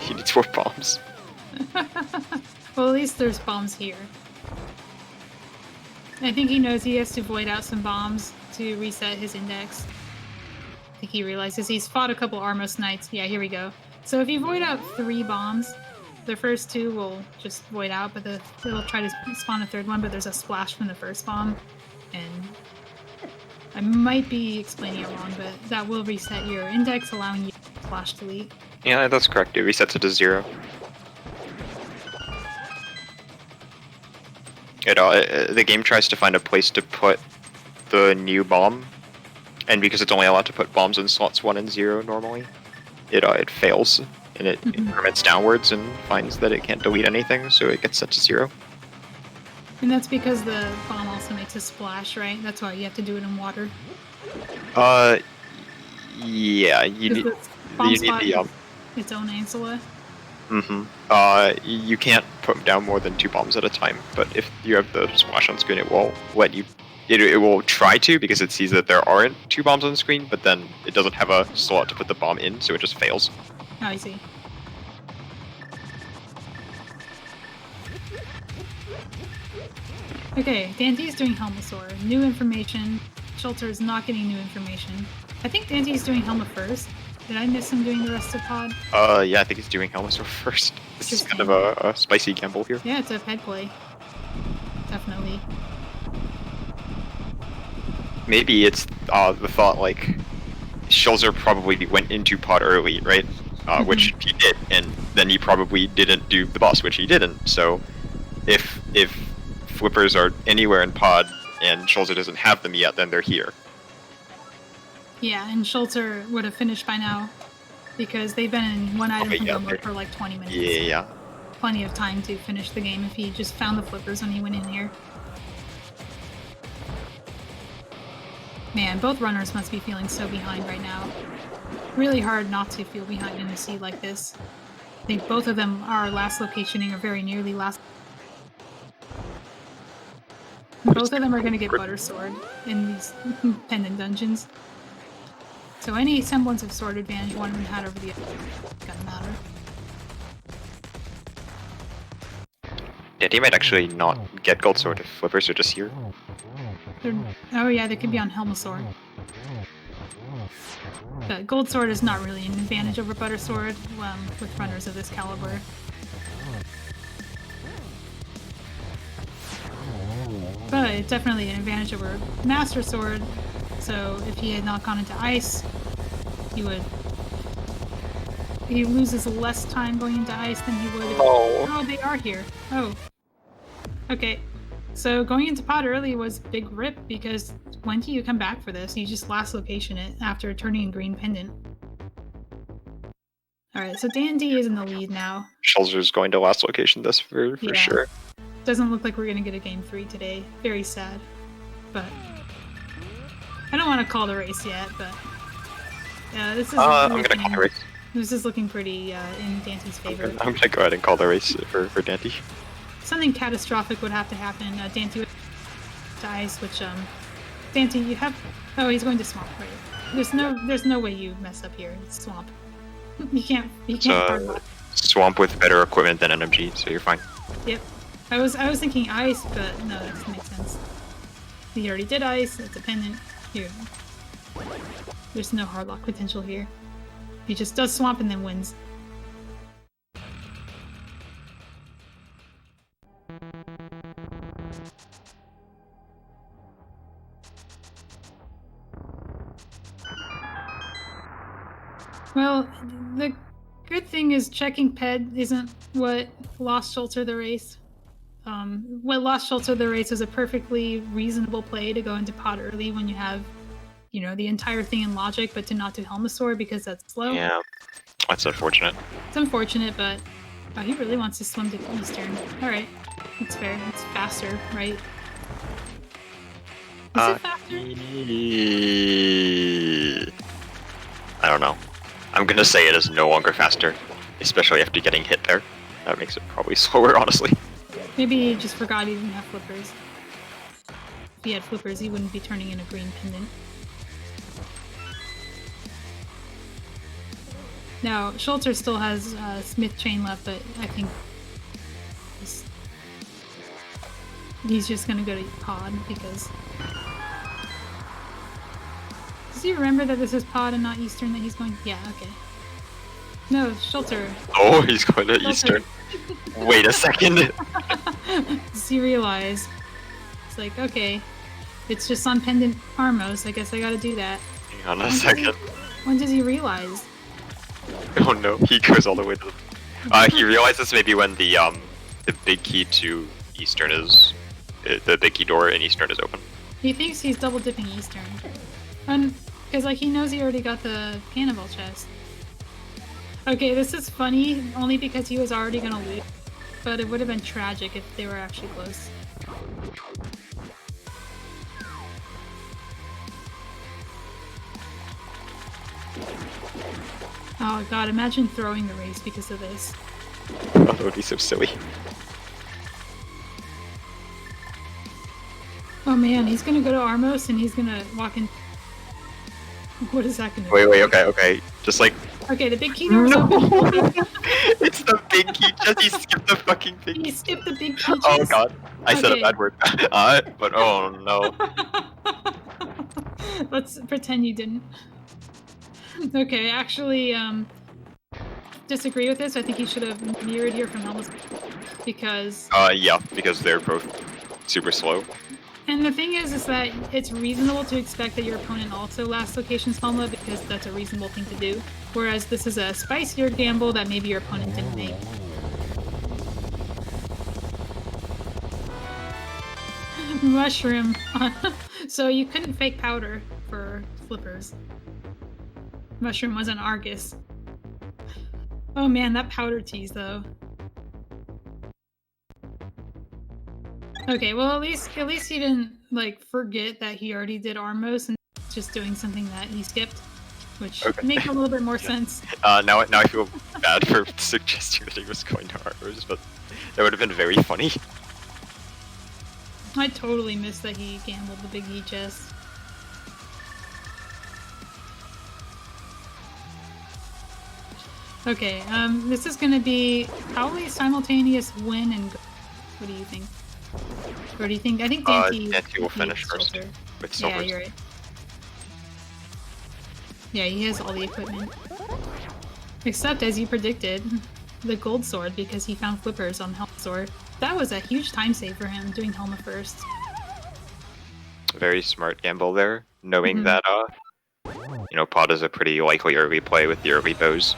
He needs more bombs. Well, at least there's bombs here. I think he knows he has to void out some bombs to reset his index. I think he realizes he's fought a couple Armos Knights. Yeah, here we go. So if you void out 3 bombs, the first 2 will just void out, but it'll try to spawn a 3rd one, but there's a splash from the first bomb. And I might be explaining it wrong, but that will reset your index, allowing you to splash delete. Yeah, that's correct. It resets it to 0. The game tries to find a place to put the new bomb, and because it's only allowed to put bombs in slots 1 and 0 normally, it fails, and it increments downwards and finds that it can't delete anything, so it gets set to 0. And that's because the bomb also makes a splash, right? That's why you have to do it in water. Yeah, you need the its own Ansela. You can't put down more than 2 bombs at a time, but if you have the splash on screen, it won't let you. It will try to, because it sees that there aren't 2 bombs on the screen, but then it doesn't have a slot to put the bomb in, so it just fails. Oh, I see. Okay, Daanty's doing Helmosaur. New information. Schulzer is not getting new information. I think Daanty's doing Helma first. Did I miss him doing the rest of pod? Yeah, I think he's doing Helmosaur first. This is kind of a spicy gamble here. Yeah, it's a head play. Definitely. Maybe it's the thought, like, Schulzer probably went into pod early, right? Which he did, and then he probably didn't do the boss, which he didn't. So, if flippers are anywhere in pod and Schulzer doesn't have them yet, then they're here. Yeah, and Schulzer would have finished by now, because they've been in one item from mode for like 20 minutes. Yeah. Plenty of time to finish the game if he just found the flippers when he went in here. Man, both runners must be feeling so behind right now. Really hard not to feel behind in a seed like this. I think both of them are last locationing or very nearly last. Both of them are going to get Butter Sword in these pendant dungeons. So any semblance of sword advantage one of them had over the other doesn't matter. Yeah, they might actually not get Gold Sword if flippers are just here. Oh yeah, they could be on Helmosaur. But Gold Sword is not really an advantage over Butter Sword with runners of this caliber. But it's definitely an advantage over Master Sword, so if he had not gone into Ice, he loses less time going into Ice than he would if... Oh, they are here. Oh. Okay. So going into Pod early was big rip, because when do you come back for this? You just last location it after turning a green pendant. Alright, so Daaanty is in the lead now. Schulzer's going to last location this for sure. Doesn't look like we're gonna get a game 3 today. Very sad. But I don't want to call the race yet, but this is I'm gonna call the race. This is looking pretty in Daanty's favor. I'm gonna go ahead and call the race for Daaanty. Something catastrophic would have to happen. Daaanty would dies, which Daaanty, you have... Oh, he's going to Swamp, right? There's no way you mess up here. It's Swamp. You can't hard lock. Swamp with better equipment than NMG, so you're fine. Yep. I was thinking Ice, but no, that doesn't make sense. He already did Ice, it's dependent. Here. There's no hard lock potential here. He just does Swamp and then wins. Well, the good thing is checking Ped isn't what lost Schulzer the race. What lost Schulzer the race was a perfectly reasonable play to go into Pod early when you have, you know, the entire thing in logic, but to not do Helmasaur because that's slow. Yeah, that's unfortunate. It's unfortunate, but he really wants to swim to Eastern. Alright, that's fair. It's faster, right? Is it faster? I don't know. I'm gonna say it is no longer faster, especially after getting hit there. That makes it probably slower, honestly. Maybe he just forgot he didn't have flippers. If he had flippers, he wouldn't be turning in a green pendant. Now, Schulzer still has Smith Chain left, but I think he's just gonna go to Pod because... Does he remember that this is Pod and not Eastern that he's going? Yeah, okay. No, Schulzer. Oh, he's going to Eastern. Wait a second. Does he realize? It's like, okay, it's just on Pendant Armos, I guess I gotta do that. Hang on a second. When does he realize? Oh no, he goes all the way to the... he realizes maybe when the big key to Eastern is... the big key door in Eastern is open. He thinks he's double dipping Eastern. And, because like he knows he already got the Cannibal chest. Okay, this is funny, only because he was already gonna lose. But it would have been tragic if they were actually close. Oh god, imagine throwing the race because of this. Oh, that would be so silly. Oh man, he's gonna go to Armos and he's gonna walk in. What is that gonna do? Wait, okay. Just like... Okay, the big key door is No! open. It's the big key chest, he skipped the fucking big key. He skipped the big key chest. Oh god, I said a bad word. But oh no. Let's pretend you didn't. Okay, actually, disagree with this. I think you should have mirrored here from Helmut because... yeah, because they're both super slow. And the thing is that it's reasonable to expect that your opponent also last locations Helma because that's a reasonable thing to do. Whereas this is a spicier gamble that maybe your opponent didn't make. Mushroom. So you couldn't fake powder for flippers. Mushroom was an Argus. Oh man, that powder tease though. Okay, well at least he didn't like forget that he already did Armos and just doing something that he skipped, which makes a little bit more sense. Now I feel bad for suggesting that he was going to Armos, but that would have been very funny. I totally missed that he gambled the big E chest. Okay, this is gonna be probably simultaneous win and go. What do you think? Or do you think? I think Daaanty will finish first with silver. Yeah, you're right. Yeah, he has all the equipment. Except, as you predicted, the gold sword, because he found flippers on Helma sword. That was a huge time save for him, doing Helma first. Very smart gamble there, knowing that, Pod is a pretty likely early play with the early bows.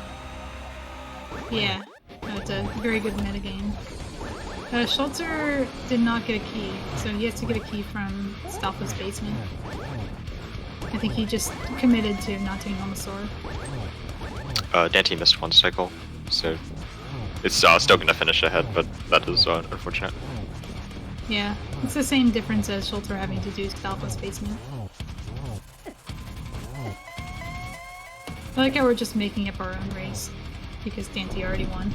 Yeah, it's a very good metagame. Schulzer did not get a key, so he has to get a key from Stalfo's basement. I think he just committed to not doing Helma sword. Daaanty missed one cycle, so it's still gonna finish ahead, but that is unfortunate. Yeah, it's the same difference as Schulzer having to do Stalfo's basement. I like how we're just making up our own race, because Daaanty already won.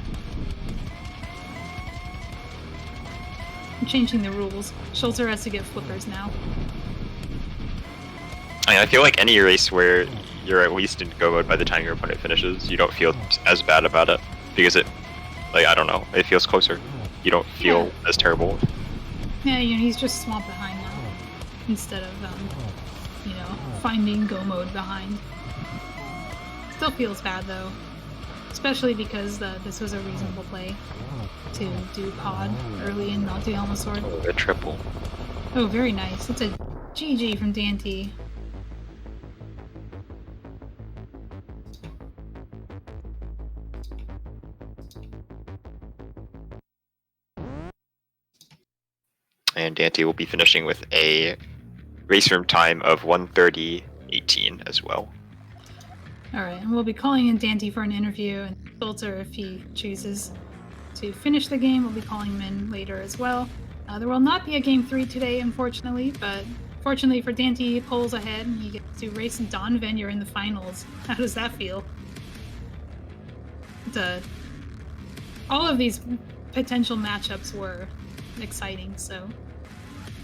I'm changing the rules. Schulzer has to get flippers now. I feel like any race where you're at least in go mode by the time your opponent finishes, you don't feel as bad about it, because I don't know, it feels closer. You don't feel as terrible. Yeah, he's just swamped behind now, instead of, finding go mode behind. Still feels bad though, especially because this was a reasonable play to do pod early and not do Helma sword. Oh, a triple. Oh, very nice. It's a GG from Daaanty. And Daaanty will be finishing with a race room time of 1:30.18 as well. Alright, and we'll be calling in Daaanty for an interview, and Schulzer, if he chooses to finish the game, we'll be calling him in later as well. There will not be a Game 3 today, unfortunately, but fortunately for Daaanty, he pulls ahead, and he gets to race Don Venure in the finals. How does that feel? All of these potential matchups were exciting, so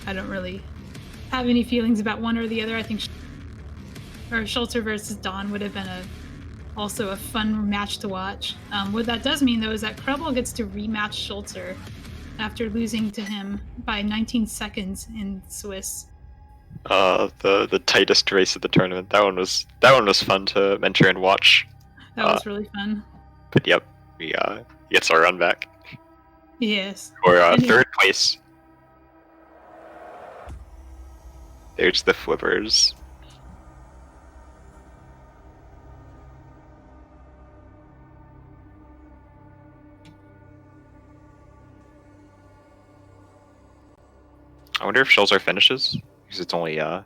I don't really have any feelings about one or the other. I think Schulzer versus Don would have been also a fun match to watch. What that does mean, though, is that Krebel gets to rematch Schulzer after losing to him by 19 seconds in Swiss. The tightest race of the tournament. That one was fun to mentor and watch. That was really fun. But yep, he gets our run back. Yes. For third place. There's the flippers. I wonder if Schulzer finishes, because it's only a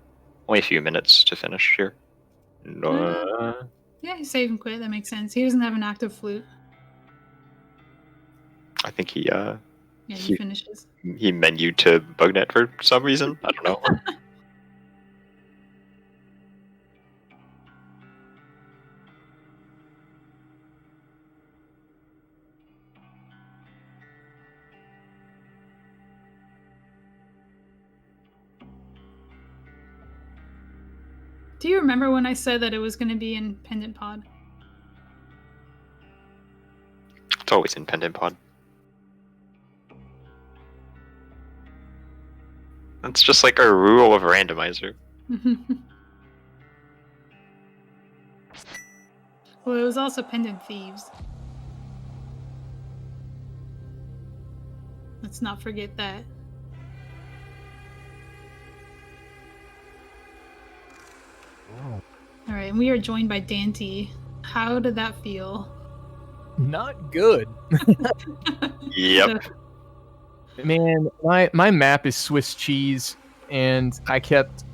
few minutes to finish here. Yeah, he saved and quit. That makes sense. He doesn't have an active flute. I think he finishes. He menued to Bugnet for some reason. I don't know. Do you remember when I said that it was going to be in Pendant Pod? It's always in Pendant Pod. That's just like our rule of randomizer. Well, it was also Pendant Thieves. Let's not forget that. Alright, and we are joined by Daaanty. How did that feel? Not good. Yep. Man, my map is Swiss cheese, and I kept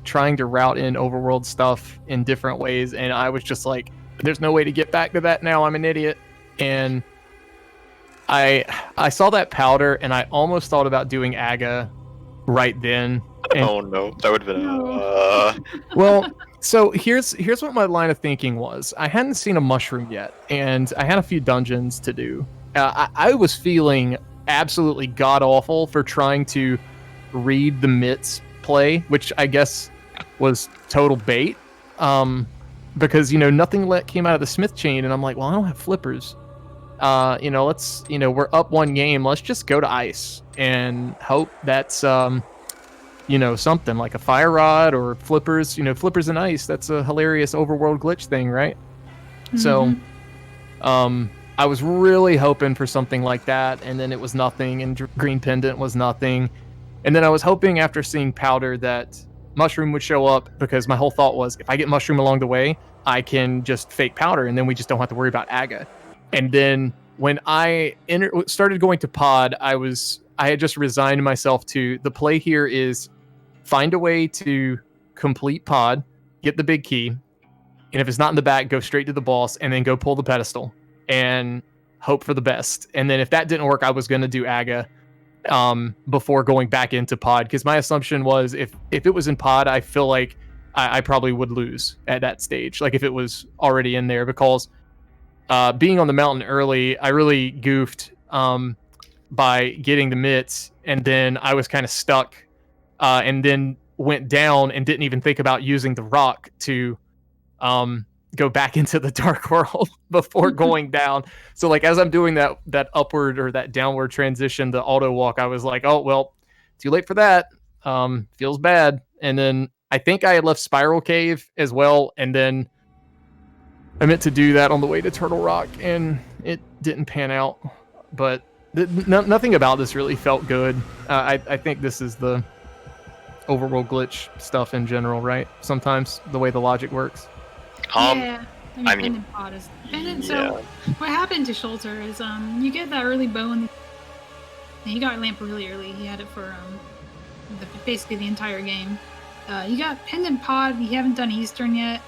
trying to route in overworld stuff in different ways, and I was just like, there's no way to get back to that now, I'm an idiot. And I saw that powder, and I almost thought about doing Aga right then. And, oh no, that would have been well, so here's what my line of thinking was. I hadn't seen a mushroom yet, and I had a few dungeons to do. I was feeling absolutely god-awful for trying to read the mitts play, which I guess was total bait, because nothing came out of the Smith chain, and I'm like, well, I don't have flippers. We're up one game, let's just go to ice and hope that's something like a fire rod or flippers. Flippers and ice. That's a hilarious overworld glitch thing, right? So, I was really hoping for something like that, and then it was nothing, and green pendant was nothing. And then I was hoping after seeing powder that mushroom would show up, because my whole thought was if I get mushroom along the way, I can just fake powder, and then we just don't have to worry about Aga. And then when I started going to pod, I had just resigned myself to the play here is find a way to complete pod, get the big key, and if it's not in the back, go straight to the boss, and then go pull the pedestal and hope for the best. And then if that didn't work, I was going to do Aga before going back into pod, because my assumption was if it was in pod, I feel like I probably would lose at that stage, like if it was already in there, because being on the mountain early, I really goofed by getting the mitts, and then I was kind of stuck, and then went down and didn't even think about using the rock to go back into the dark world before going down. So like as I'm doing that upward or that downward transition, the auto walk, I was like, oh well, too late for that. Feels bad. And then I think I had left Spiral Cave as well, and then I meant to do that on the way to Turtle Rock, and it didn't pan out. But nothing about this really felt good. I think this is the overworld glitch stuff in general, right? Sometimes the way the logic works. Yeah, I mean, pendant pod is pendant. So what happened to Schulzer is you get that early bow, and he got lamp really early. He had it for basically the entire game. You got pendant pod. You haven't done Eastern yet,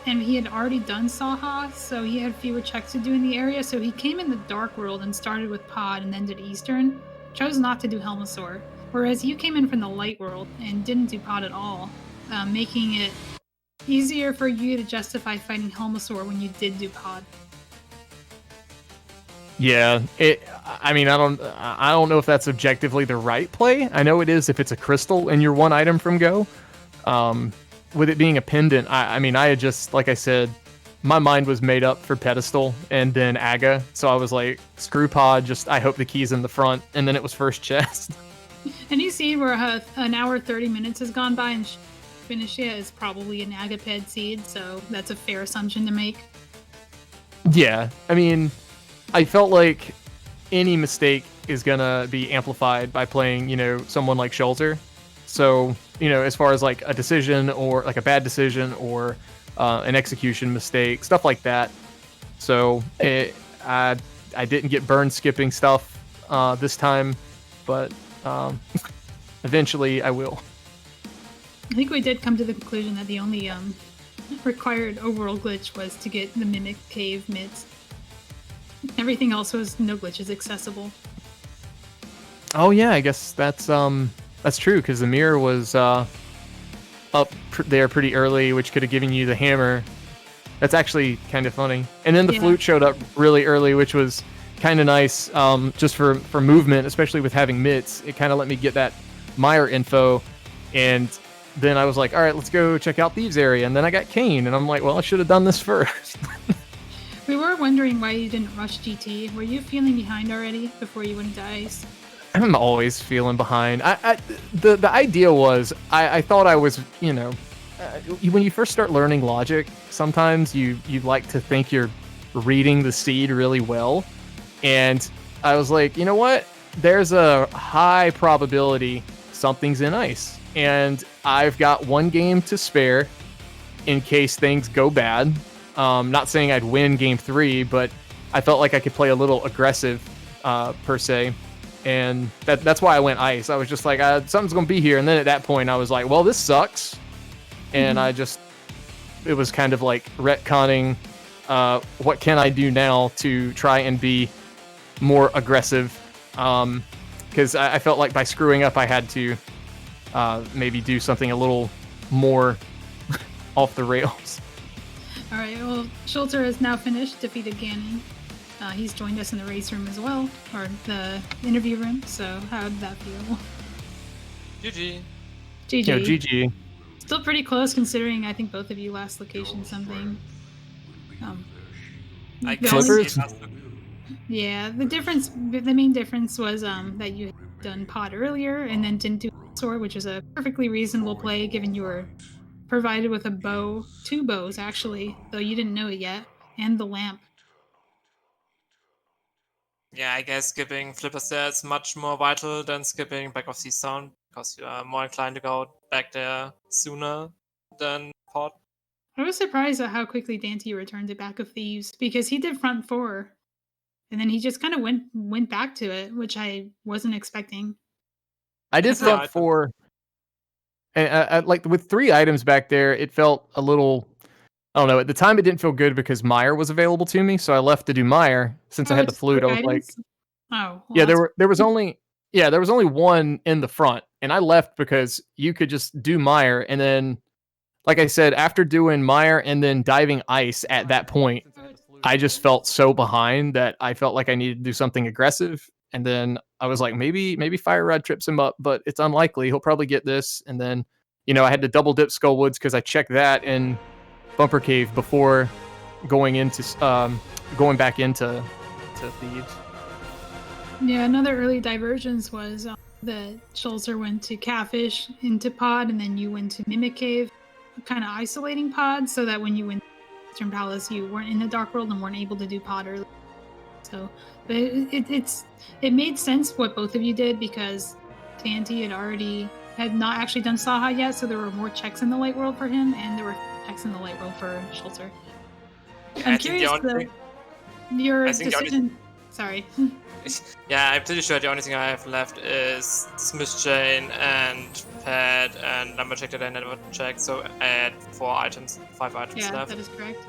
and he had already done Saha, so he had fewer checks to do in the area. So he came in the dark world and started with pod, and then did Eastern. Chose not to do Helmasaur, whereas you came in from the light world and didn't do pod at all, making it easier for you to justify fighting Helmasaur when you did do pod. Yeah, I mean, I don't know if that's objectively the right play. I know it is if it's a crystal and you're one item from go. With it being a pendant, I mean, I had just, like I said, my mind was made up for pedestal and then Aga. So I was like, screw pod, just I hope the key's in the front. And then it was first chest. And you see where an hour 30 minutes has gone by and Finicia is probably an Agaped seed, so that's a fair assumption to make. Yeah, I mean, I felt like any mistake is gonna be amplified by playing, someone like Schulzer. So, as far as like a decision or like a bad decision or an execution mistake, stuff like that. So I didn't get burned skipping stuff this time, but eventually I will. I think we did come to the conclusion that the only required overworld glitch was to get the Mimic Cave mitts. Everything else was no glitches accessible. Oh yeah, I guess that's true, because the mirror was up there pretty early, which could have given you the hammer. That's actually kind of funny. And then the flute showed up really early, which was kind of nice, just for movement, especially with having mitts. It kind of let me get that Meyer info, and then I was like, all right, let's go check out Thieves area. And then I got Kane, and I'm like, well, I should have done this first. We were wondering why you didn't rush GT. Were you feeling behind already before you went into Ice? I'm always feeling behind. The idea was, I thought I was, when you first start learning logic, sometimes you like to think you're reading the seed really well. And I was like, you know what? There's a high probability something's in Ice. And I've got one game to spare in case things go bad. Not saying I'd win game 3, but I felt like I could play a little aggressive, per se. And that's why I went Ice. I was just like, something's going to be here. And then at that point, I was like, well, this sucks. And it was kind of like retconning, what can I do now to try and be more aggressive? Because I felt like by screwing up, I had to maybe do something a little more off the rails. All right, well, Schulzer has now finished, defeated Ganon. He's joined us in the race room as well, or the interview room, so how did that feel? GG. GG. Yo, GG. Still pretty close considering I think both of you last location something. I the guess Clippers? it has to- Yeah, the main difference was that you had done pod earlier and then didn't do sword, which is a perfectly reasonable play given you were provided with a bow, 2 bows actually, though you didn't know it yet, and the lamp. Yeah, I guess skipping flippers there is much more vital than skipping back of sea sound, because you are more inclined to go back there sooner than pot. I was surprised at how quickly Daaanty returned to Back of Thieves, because he did front 4, and then he just kind of went back to it, which I wasn't expecting. I did That's front how- 4, and like with 3 items back there, it felt a little. I don't know. At the time, it didn't feel good because Meyer was available to me, so I left to do Meyer. Since I had the just flute, I 3 was like, items? Oh, well, yeah, that's- there was only one in the front, and I left because you could just do Meyer, and then, like I said, after doing Meyer and then diving ice at that point, I just felt so behind that I felt like I needed to do something aggressive. And then I was like, maybe Fire Rod trips him up, but it's unlikely. He'll probably get this. And then, I had to double dip Skullwoods because I checked that in Bumper Cave before going back into Thieves. Yeah, another early divergence was that Schulzer went to Catfish into Pod, and then you went to Mimic Cave, kind of isolating Pod, so that when you went to Eastern Palace, you weren't in the Dark World and weren't able to do Pod early. So, but it made sense what both of you did, because Daaanty had not actually done Saha yet, so there were more checks in the Light World for him, and there were checks in the Light World for Schulzer. Yeah, I'm I think the curious only your I think the only- decision. Sorry. Yeah, I'm pretty sure the only thing I have left is Smith Chain and Pad and Lumberjack that I never checked, so I had 5 items Yeah, left. that is correct.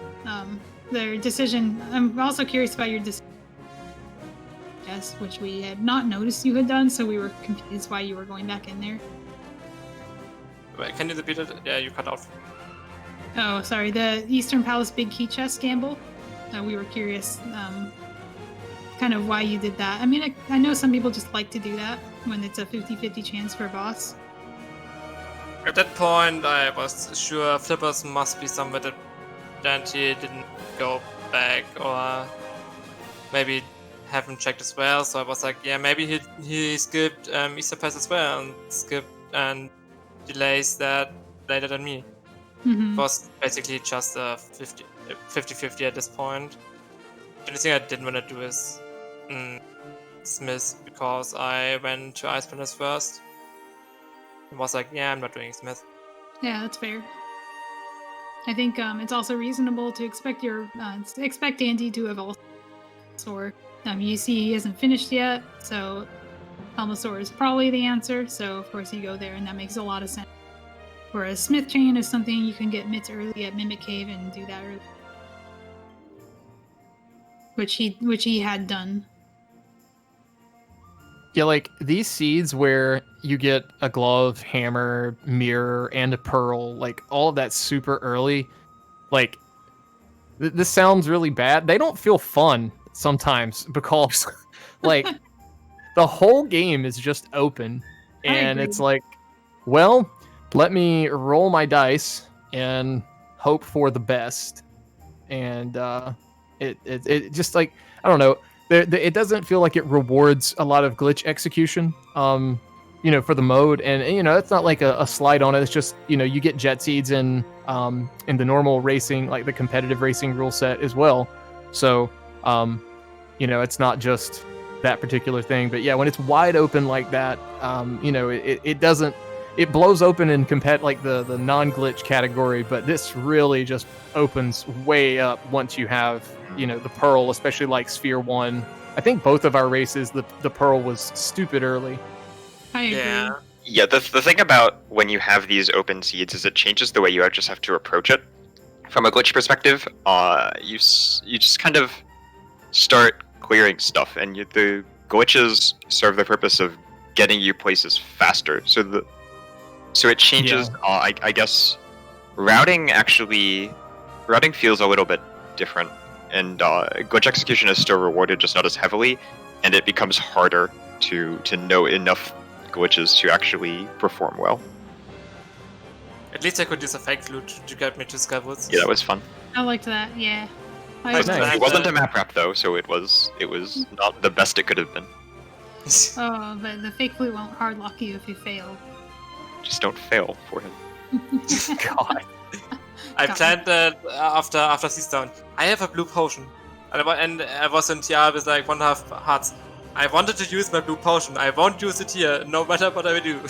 Their decision. I'm also curious about your decision. Yes, which we had not noticed you had done, so we were confused why you were going back in there. Wait, can you repeat it? Yeah, you cut off. Oh, sorry. The Eastern Palace Big Key Chest gamble. We were curious, kind of why you did that. I mean, I know some people just like to do that when it's a 50-50 chance for a boss. At that point, I was sure flippers must be somewhere that Daaanty didn't go back, or maybe haven't checked as well. So I was like, yeah, maybe he skipped Easter Pass as well, and skipped and delays that later than me. Mm-hmm. It was basically just a 50-50 at this point. The only thing I didn't want to do is Smith, because I went to Ice Palace first. It was like, yeah, I'm not doing Smith. Yeah, that's fair. I think it's also reasonable to expect Daaanty to have also. You see he hasn't finished yet, so Palmasaur is probably the answer. So of course you go there, and that makes a lot of sense. Whereas Smith Chain is something you can get mitts early at Mimic Cave and do that early, which he had done. Yeah, like these seeds where you get a glove, hammer, mirror, and a pearl, like all of that super early. Like this sounds really bad. They don't feel fun sometimes because, like, the whole game is just open, and it's like, well, let me roll my dice and hope for the best. And it just, like, I don't know. It doesn't feel like it rewards a lot of glitch execution, for the mode. And, it's not like a slide on it. It's just, you get jet seeds in the normal racing, like the competitive racing rule set as well. So, it's not just that particular thing. But yeah, when it's wide open like that, it doesn't. It blows open in like the non-glitch category, but this really just opens way up once you have, the Pearl, especially like Sphere 1. I think both of our races, the Pearl was stupid early. I agree. Yeah. Yeah, the thing about when you have these open seeds is it changes the way you just have to approach it. From a glitch perspective, you just kind of start clearing stuff, and the glitches serve the purpose of getting you places faster. So it changes. Yeah. I guess routing feels a little bit different, and glitch execution is still rewarded, just not as heavily, and it becomes harder to know enough glitches to actually perform well. At least I could use a fake flute to get me to Skywoods. Yeah, that was fun. I liked that. Yeah. Nice. It wasn't a map wrap though, so it was not the best it could have been. Oh, but the fake flute won't hard lock you if you fail. Just don't fail for him. God. I planned that after Seastone. I have a blue potion. And I was in TR with like 1.5 hearts. I wanted to use my blue potion. I won't use it here, no matter what I do.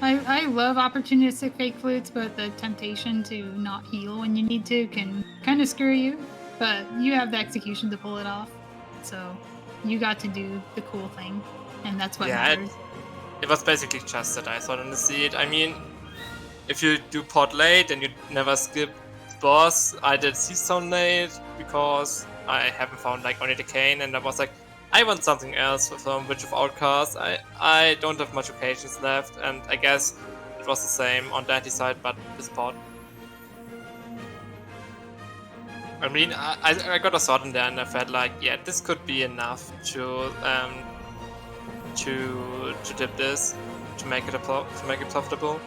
I love opportunistic fake flutes, but the temptation to not heal when you need to can kind of screw you. But you have the execution to pull it off. So you got to do the cool thing, and that's what matters. It was basically just that I thought on the seed. I mean, if you do pot late and you never skip boss, I did Seastone late because I haven't found like only the cane, and I was like, I want something else from Witch of Outcast. I don't have much patience left, and I guess it was the same on Daaanty's side, but this pot. I mean, I got a sword in there, and I felt like, yeah, this could be enough to dip this, to make it profitable.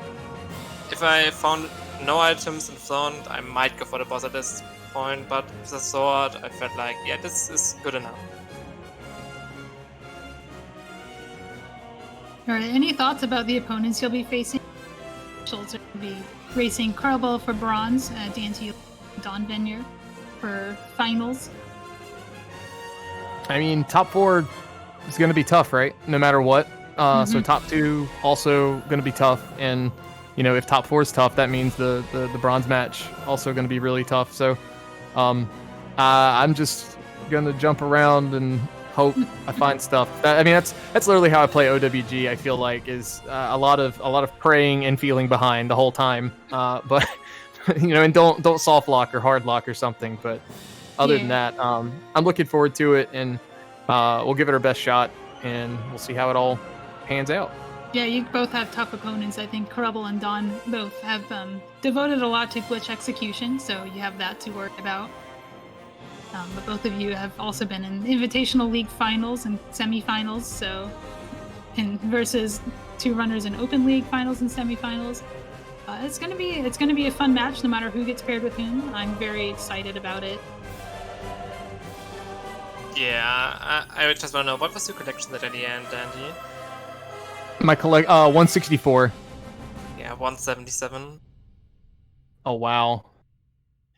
If I found no items in front, I might go for the boss at this point, but with the sword, I felt like, yeah, this is good enough. Alright, any thoughts about the opponents you'll be facing? Schulzer will be racing Carl for bronze, Daaanty Don Venier for finals. I mean, top 4 is going to be tough, right? No matter what. So top 2 also going to be tough, and you know, if top 4 is tough, that means the bronze match also going to be really tough. So I'm just going to jump around and hope I find stuff. I mean, that's literally how I play OWG. I feel like is a lot of praying and feeling behind the whole time. But you know, and don't soft lock or hard lock or something. But other than that, I'm looking forward to it, and we'll give it our best shot, and we'll see how it all pans out. Yeah, you both have tough opponents. I think Corrubble and Don both have devoted a lot to glitch execution, so you have that to worry about. But both of you have also been in Invitational League finals and semifinals, so versus 2 runners in Open League finals and semifinals. It's gonna be a fun match, no matter who gets paired with whom. I'm very excited about it. Yeah, I just want to know, what was your collection at the end, Daaanty? My 164. Yeah, 177. Oh wow.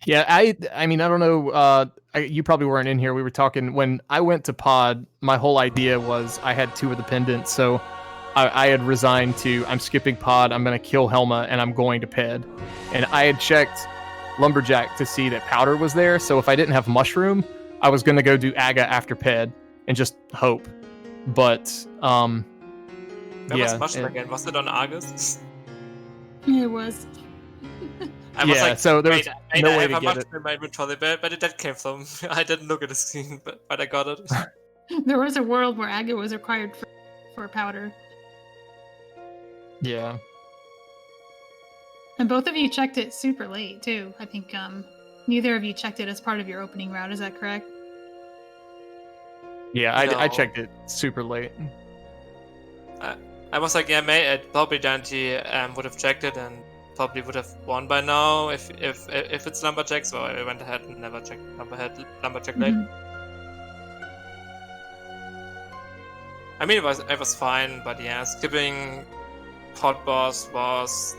Yeah, I mean, I don't know. You probably weren't in here. We were talking when I went to Pod. My whole idea was I had 2 of the pendants, so I had resigned to I'm skipping Pod. I'm gonna kill Helma, and I'm going to Ped. And I had checked Lumberjack to see that Powder was there. So if I didn't have Mushroom, I was gonna go do Aga after Ped and just hope. But That was Mushroom again. Was it on Argus? It was. I was like, so there was no way to have a get it. mushroom in my inventory, but that came from. I didn't look at the screen, but I got it. There was a world where Aga was required for Powder. Yeah. And both of you checked it super late, too. I think neither of you checked it as part of your opening route, is that correct? Yeah, I checked it super late. I was like, yeah, probably Daaanty would have checked it and probably would have won by now if it's Lumberjack, so I went ahead and never checked Lumberjack late. I mean, it was fine, but yeah, skipping Hot Boss was...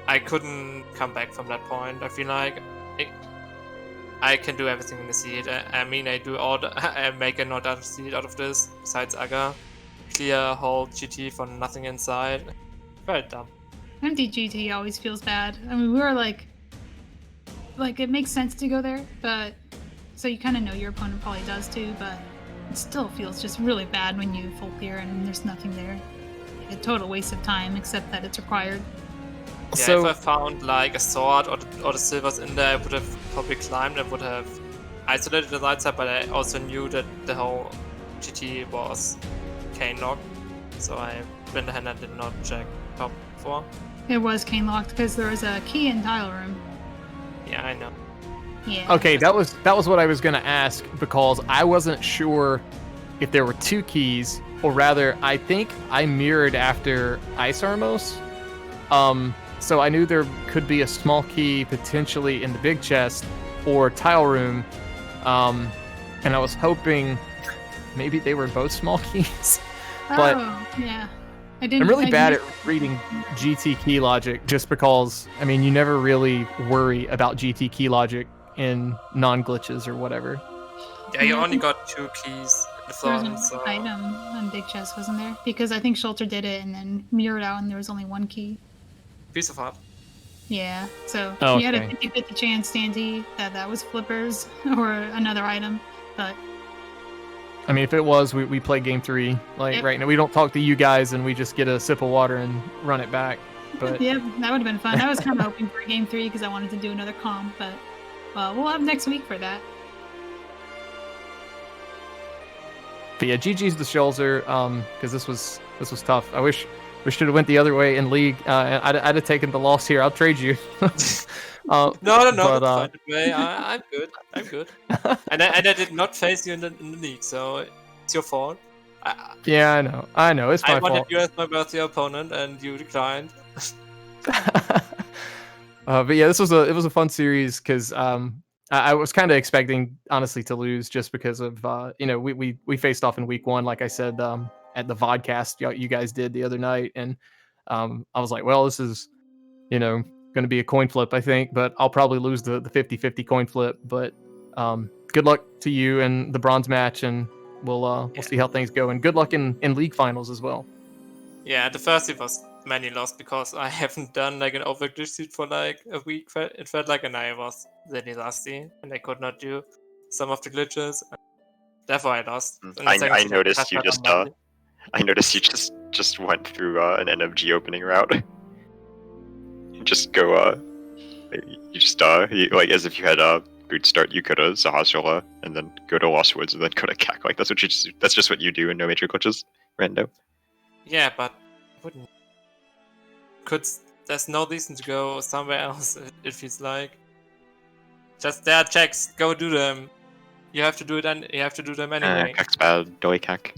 I couldn't come back from that point. I feel like I can do everything in the seed. I mean, I make a not seed out of this, besides Aga. Clear whole GT for nothing inside. Very dumb. Empty GT always feels bad. I mean, we were like it makes sense to go there, but so you kind of know your opponent probably does too, but it still feels just really bad when you full clear and there's nothing there. A total waste of time, except that it's required. Yeah, So, if I found like a sword or the silvers in there, I would have probably climbed. I would have isolated the right side, but I also knew that the whole GT was cane locked, so I went ahead and did not check top 4. It was cane locked because there was a key in tile room. Yeah, I know. Yeah. okay, that was what I was gonna ask, because I wasn't sure if there were 2 keys, or rather, I think I mirrored after Ice Armos. So I knew there could be a small key potentially in the big chest or tile room, and I was hoping maybe they were both small keys. But oh, yeah. I didn't. I'm really I bad didn't- at reading GT key logic just because, I mean, you never really worry about GT key logic in non-glitches or whatever. Yeah, you Yeah, I only think got 2 keys in the There was front, an so item on Big Chest, wasn't there? Because I think Schulzer did it and then mirrored out, and there was only one key. piece of art. Yeah, so Oh, you had a okay. 50-50 chance, Daaanty, that was flippers or another item. But I mean, if it was, we play game 3. Like, Yep. right now, we don't talk to you guys and we just get a sip of water and run it back. But yeah, that would have been fun. I was kind of hoping for game 3 because I wanted to do another comp, but we'll have next week for that. But yeah, GG's to Schulzer, because this was tough. I wish we should have went the other way in league. I'd have taken the loss here. I'll trade you. No, but, that's fine. Anyway, I'm good. I'm good. And I did not face you in the league, so it's your fault. yeah, I know. It's I my wanted fault. you as my birthday opponent, and you declined. But yeah, it was a fun series because I was kind of expecting honestly to lose just because of we faced off in week 1, like I said at the vodcast you guys did the other night, and I was like, well, this is going to be a coin flip, I think, but I'll probably lose the 50-50 coin flip. But good luck to you in the bronze match, and we'll see how things go, and good luck in league finals as well. Yeah, the first it was mainly lost because I haven't done like an Overworld Glitch seed for like a week. It felt like, and I was really rusty, and I could not do some of the glitches. Therefore, I lost. In the second I seed, noticed you felt just unlucky. I noticed you just went through an NFG opening route. You just go you just like as if you had a boot start, you could have Sahasrahla and then go to Lost Woods and then go to Kak. Like that's just what you do in no major glitches, Rando. Yeah, but wouldn't. There's no reason to go somewhere else. It feels like. Just there are checks. Go do them. You have to do it, and you have to do them anyway. Kak's bad, Doi Kak.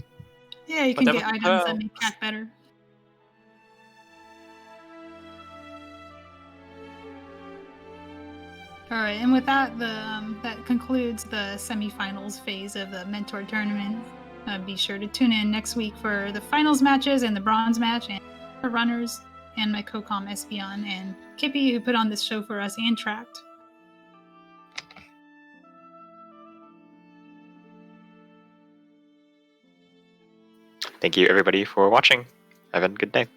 Yeah, you But can that get was items that Pearl. make Cat better. All right, and with that, that concludes the semifinals phase of the Mentor Tournament. Be sure to tune in next week for the finals matches and the bronze match, and the runners, and my co-com Espeon and Kippy, who put on this show for us and tracked. Thank you everybody for watching. Have a good day.